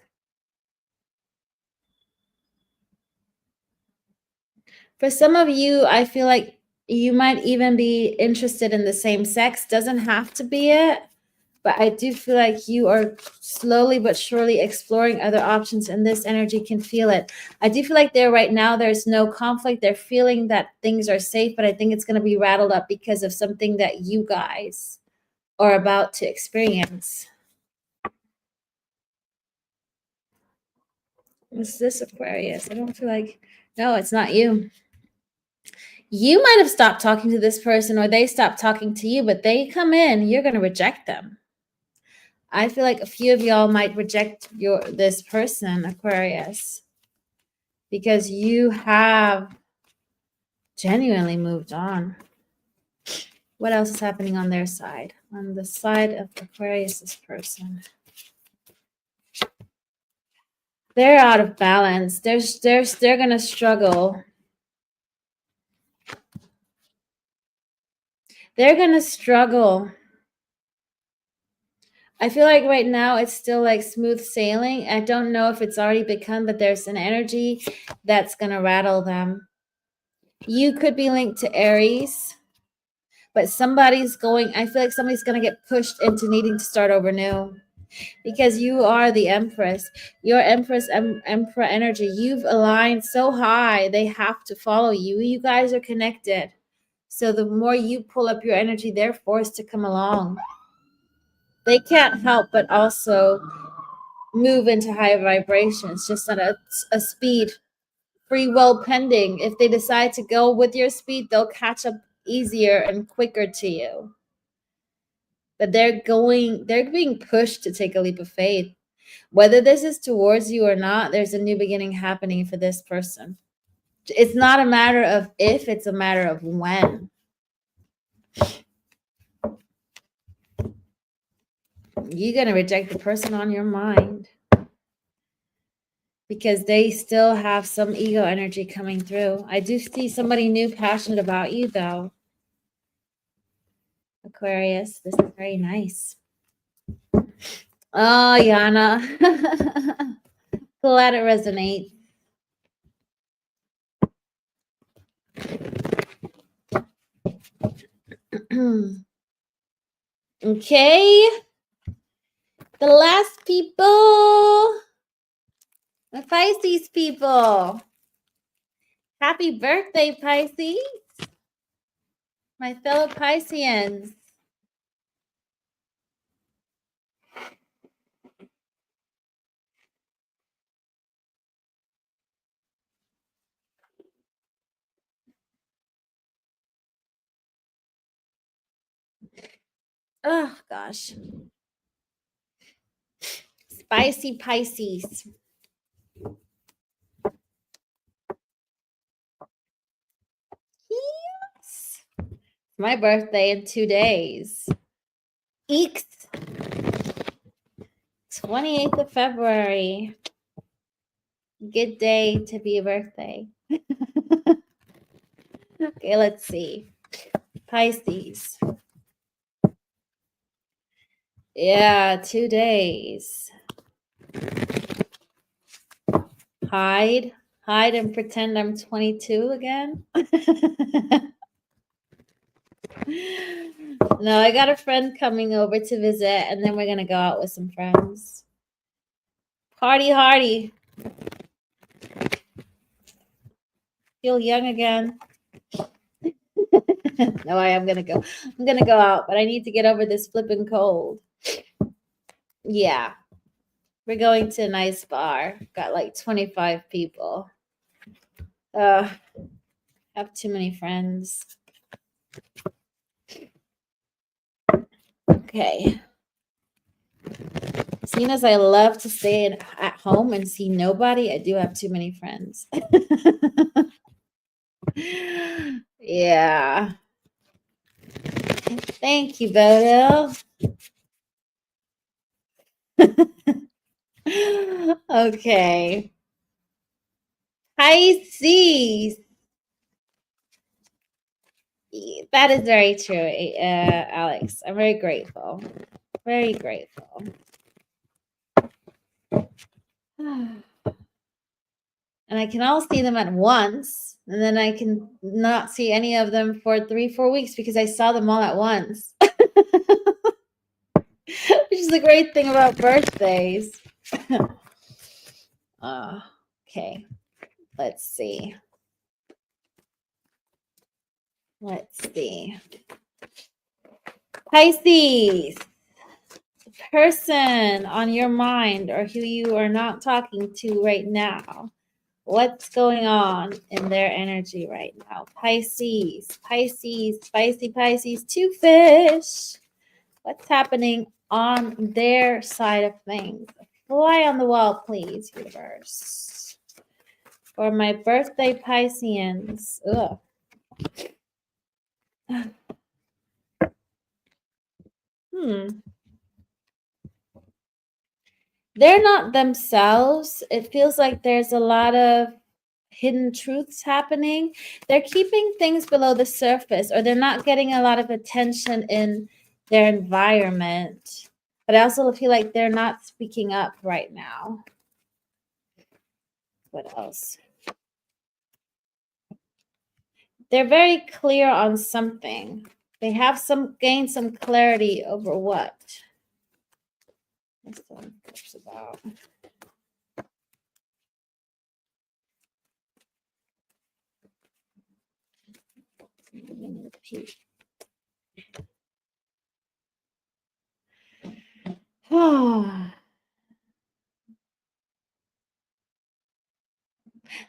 For some of you, I feel like you might even be interested in the same sex. Doesn't have to be it. But I do feel like you are slowly but surely exploring other options, and this energy can feel it. I do feel like right now there's no conflict. They're feeling that things are safe, but I think it's going to be rattled up because of something that you guys are about to experience. What's this, Aquarius? I don't feel like, no, it's not you. You might have stopped talking to this person or they stopped talking to you, but they come in, you're going to reject them. I feel like a few of y'all might reject this person, Aquarius, because you have genuinely moved on. What else is happening on their side? On the side of Aquarius's person. They're out of balance. They're going to struggle. They're going to struggle. I feel like right now it's still like smooth sailing. I don't know if it's already become, but there's an energy that's going to rattle them. You could be linked to Aries, but somebody's going, I feel like somebody's going to get pushed into needing to start over new because you are the Empress. Your Empress, Emperor energy, you've aligned so high, they have to follow you. You guys are connected. So the more you pull up your energy, they're forced to come along. They can't help but also move into higher vibrations, just at a speed, free will pending. If they decide to go with your speed, they'll catch up easier and quicker to you. But they're being pushed to take a leap of faith. Whether this is towards you or not, there's a new beginning happening for this person. It's not a matter of if, it's a matter of when. You're going to reject the person on your mind because they still have some ego energy coming through. I do see somebody new passionate about you, though. Aquarius, this is very nice. Oh, Yana. Glad it resonates. Okay. The last people. The Pisces people. Happy birthday, Pisces. My fellow Pisceans. Oh, gosh. Spicy Pisces. Yes. My birthday in 2 days. Eeks. 28th of February. Good day to be a birthday. Okay, let's see. Pisces. Yeah, 2 days. Hide and pretend I'm 22 again. No, I got a friend coming over to visit, and then we're gonna go out with some friends. Party hardy. Feel young again. No, I am gonna go. I'm gonna go out, but I need to get over this flipping cold. Yeah. We're going to a nice bar. Got like 25 people. Have too many friends. Okay. Seeing as I love to stay at home and see nobody, I do have too many friends. Yeah. Thank you, Bodo. Okay. Pisces. That is very true, Alex. I'm very grateful. Very grateful. And I can all see them at once, and then I can not see any of them for 3-4 weeks because I saw them all at once. Which is the great thing about birthdays. Okay, let's see. Pisces, the person on your mind or who you are not talking to right now. What's going on in their energy right now? Pisces, spicy Pisces, 2 fish. What's happening on their side of things? Fly on the wall, please, universe. For my birthday Pisceans. Ugh. They're not themselves. It feels like there's a lot of hidden truths happening. They're keeping things below the surface, or they're not getting a lot of attention in their environment. But I also feel like they're not speaking up right now. What else? They're very clear on something. They have gained some clarity over what. That's what it's about.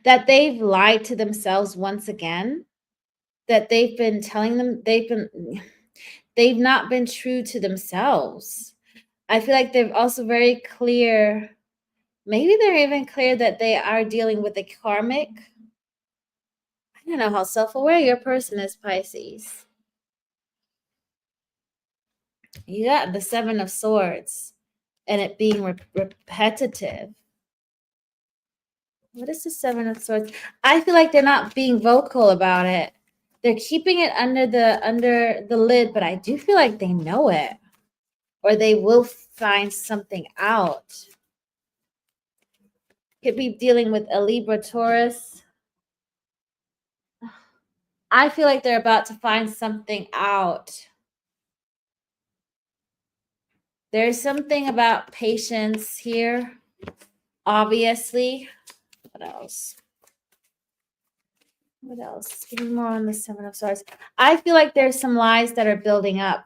That they've lied to themselves once again. that they've been telling them they've not been true to themselves. I feel like they're also very clear. Maybe they're even clear that they are dealing with a karmic. I don't know how self-aware your person is, Pisces. You got the Seven of Swords and it being repetitive. What is the Seven of Swords? I feel like they're not being vocal about it. They're keeping it under the lid, but I do feel like they know it, or they will find something out. Could be dealing with a Libra, Taurus. I feel like they're about to find something out. There's something about patience here, obviously. What else? What else? Give me more on the Seven of Swords. I feel like there's some lies that are building up.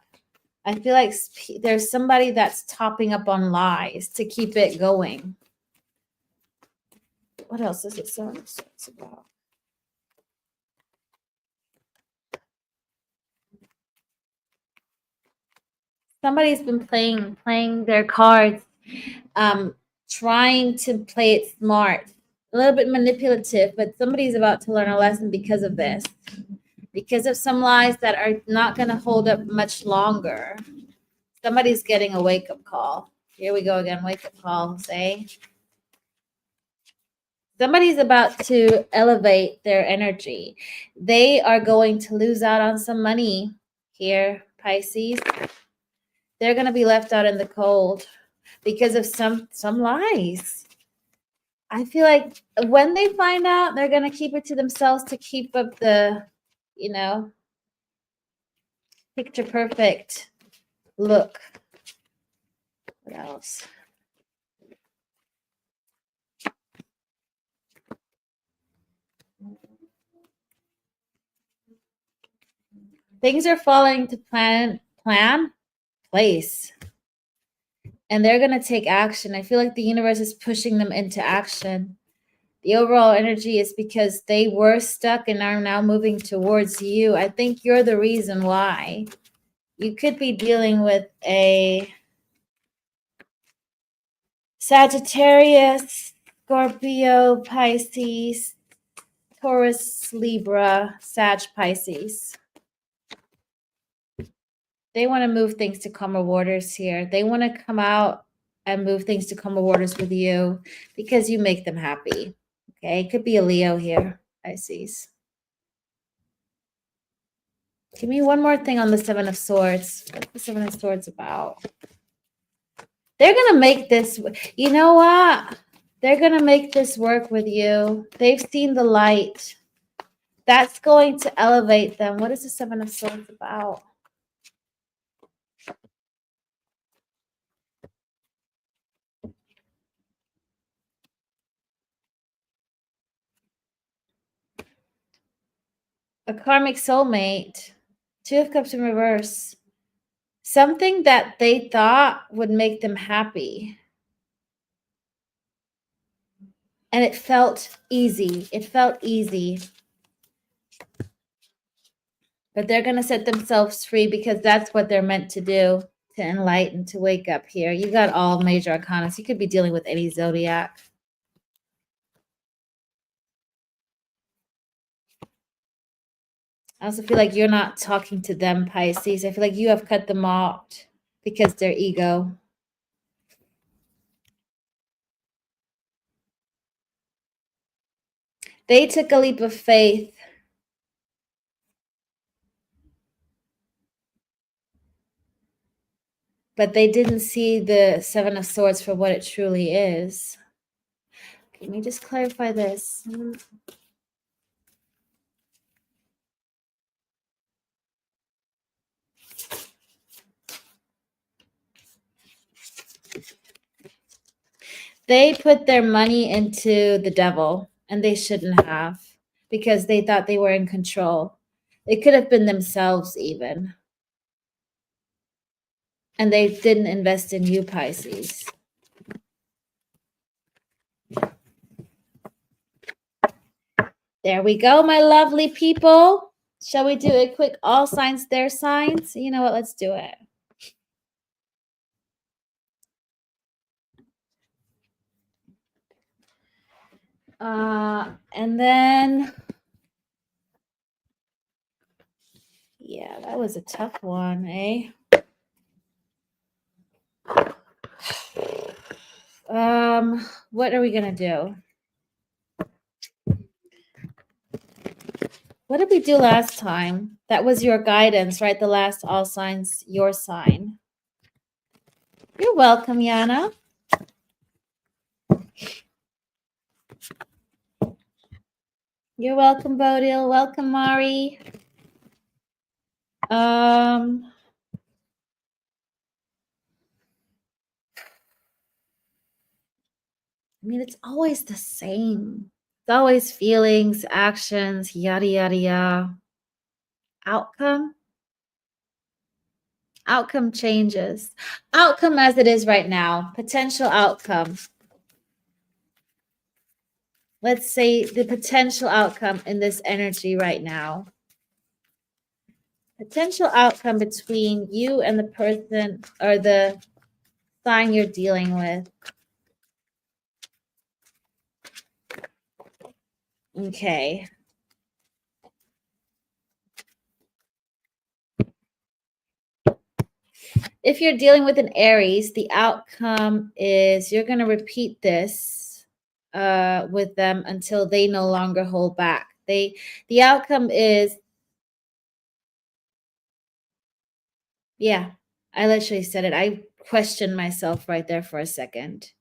I feel like there's somebody that's topping up on lies to keep it going. What else is it Seven of Swords about? Somebody's been playing their cards, trying to play it smart, a little bit manipulative, but somebody's about to learn a lesson because of this, because of some lies that are not going to hold up much longer. Somebody's getting a wake-up call. Here we go again, wake-up call, say. Somebody's about to elevate their energy. They are going to lose out on some money here, Pisces. They're going to be left out in the cold because of some lies. I feel like when they find out, they're going to keep it to themselves to keep up the, picture perfect look. What else? Things are falling to plan, place. And they're going to take action. I feel like the universe is pushing them into action. The overall energy is because they were stuck and are now moving towards you. I think you're the reason why. You could be dealing with a Sagittarius, Scorpio, Pisces, Taurus, Libra, Sag, Pisces. They want to move things to calmer waters here. They want to come out and move things to calmer waters with you because you make them happy. Okay, it could be a Leo here, Pisces. Give me one more thing on the Seven of Swords. What's the Seven of Swords about? They're going to make this, you know what? They're going to make this work with you. They've seen the light. That's going to elevate them. What is the Seven of Swords about? A karmic soulmate. Two of Cups in reverse. Something that they thought would make them happy. And it felt easy. It felt easy. But they're going to set themselves free because that's what they're meant to do, to enlighten, to wake up here. You got all major arcana. So you could be dealing with any zodiac. I also feel like you're not talking to them, Pisces. I feel like you have cut them off because their ego. They took a leap of faith. But they didn't see the Seven of Swords for what it truly is. Let me just clarify this. They put their money into the devil, and they shouldn't have, because they thought they were in control. It could have been themselves even. And they didn't invest in you, Pisces. There we go, my lovely people. Shall we do a quick all signs, their signs? You know what? Let's do it. And then, yeah, that was a tough one, eh? What are we gonna do? What did we do last time? That was your guidance, right? The last all signs, your sign. You're welcome, Yana. You're welcome, Bodil. Welcome, Mari. I mean, it's always the same. It's always feelings, actions, yada, yada, yada. Outcome? Outcome changes. Outcome as it is right now. Potential outcome. Let's say the potential outcome in this energy right now. Potential outcome between you and the person or the sign you're dealing with. Okay. If you're dealing with an Aries, the outcome is you're going to repeat this with them until they no longer hold back. The outcome is, yeah, I literally said it. I questioned myself right there for a second.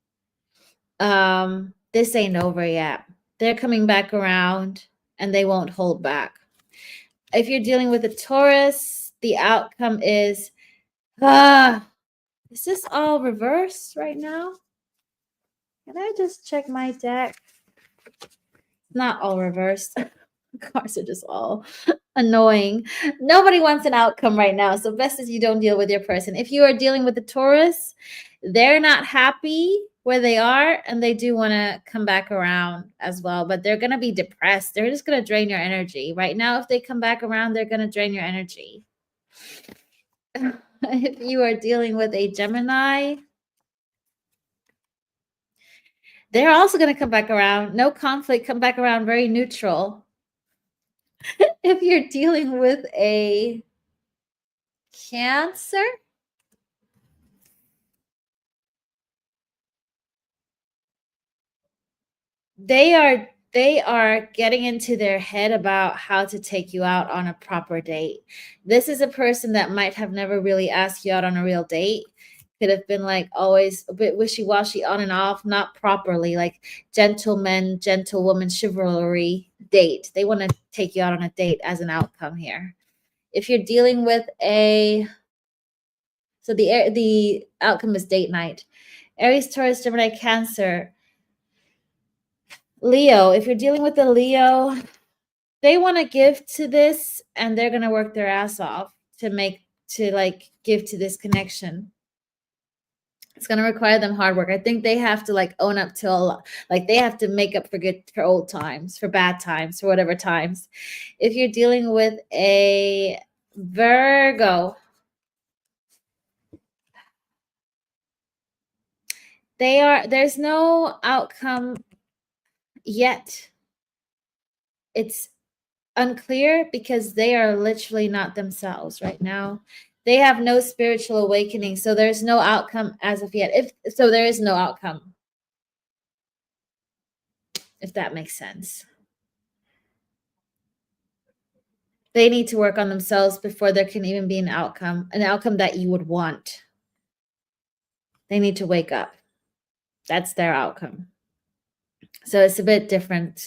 This ain't over yet. They're coming back around and they won't hold back. If you're dealing with a Taurus, the outcome is, is this all reversed right now? Can I just check my deck? Not all reversed. Cards are just all annoying. Nobody wants an outcome right now. So best is you don't deal with your person. If you are dealing with a Taurus, they're not happy where they are and they do want to come back around as well, but they're going to be depressed. They're just going to drain your energy. Right now, if they come back around, they're going to drain your energy. If you are dealing with a Gemini, they're also going to come back around. No conflict, come back around very neutral. If you're dealing with a Cancer, they are getting into their head about how to take you out on a proper date. This is a person that might have never really asked you out on a real date. Could have been like always a bit wishy-washy on and off, not properly, like gentleman, gentlewoman, chivalry date. They want to take you out on a date as an outcome here. If you're dealing with so the outcome is date night. Aries, Taurus, Gemini, Cancer, Leo. If you're dealing with a Leo, they want to give to this and they're going to work their ass off to give to this connection. It's going to require them hard work. I think they have to like own up to a lot. Like they have to make up for old times, for bad times, for whatever times. If you're dealing with a Virgo, there's no outcome yet. It's unclear because they are literally not themselves right now. They have no spiritual awakening, so there's no outcome as of yet. There is no outcome, if that makes sense. They need to work on themselves before there can even be an outcome that you would want. They need to wake up. That's their outcome. So it's a bit different,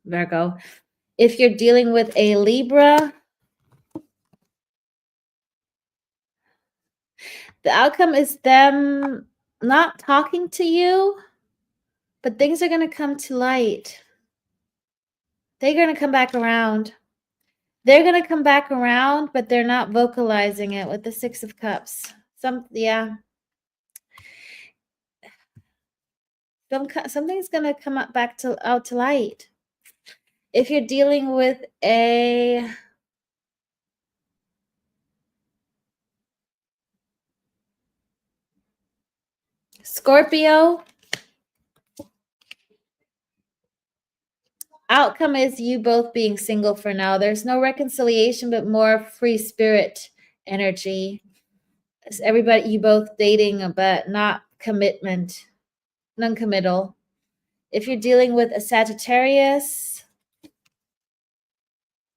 Virgo. If you're dealing with a Libra, the outcome is them not talking to you, but things are going to come to light. They're going to come back around. They're going to come back around, but they're not vocalizing it with the Six of Cups. Something's going to come out to light. If you're dealing with a Scorpio, outcome is you both being single for now. There's no reconciliation, but more free spirit energy. It's everybody, you both dating, but not commitment, non-committal. If you're dealing with a Sagittarius,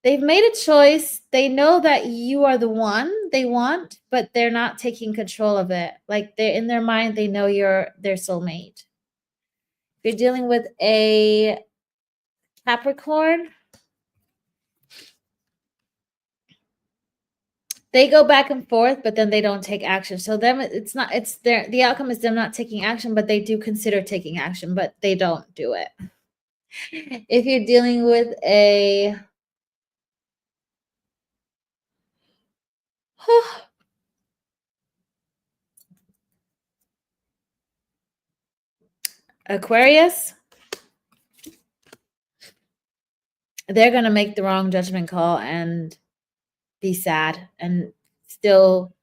they've made a choice. They know that you are the one they want, but they're not taking control of it. Like, they're in their mind, they know you're their soulmate. If you're dealing with a Capricorn, they go back and forth, but then they don't take action. So them, it's not, it's their, the outcome is them not taking action, but they do consider taking action, but they don't do it. If you're dealing with a Aquarius, they're going to make the wrong judgment call and be sad and still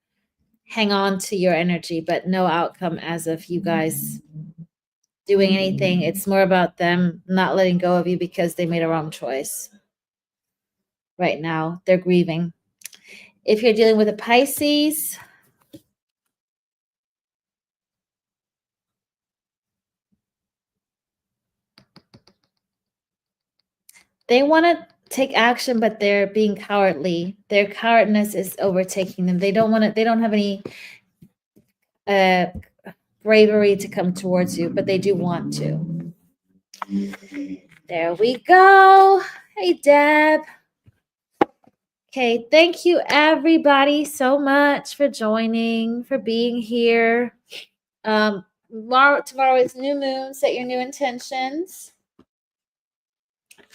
hang on to your energy, but no outcome as of you guys doing anything. It's more about them not letting go of you because they made a wrong choice. Right now, they're grieving. If you're dealing with a Pisces, they want to take action, but they're being cowardly. Their cowardness is overtaking them. They don't want to, they don't have any bravery to come towards you, but they do want to. There we go. Hey, Deb. Okay, thank you everybody so much for joining, for being here. Tomorrow is new moon. Set your new intentions.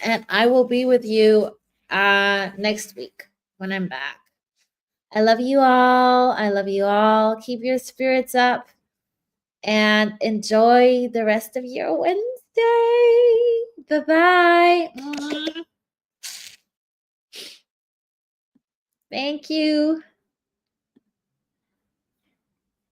And I will be with you next week when I'm back. I love you all. I love you all. Keep your spirits up and enjoy the rest of your Wednesday. Bye-bye. Thank you.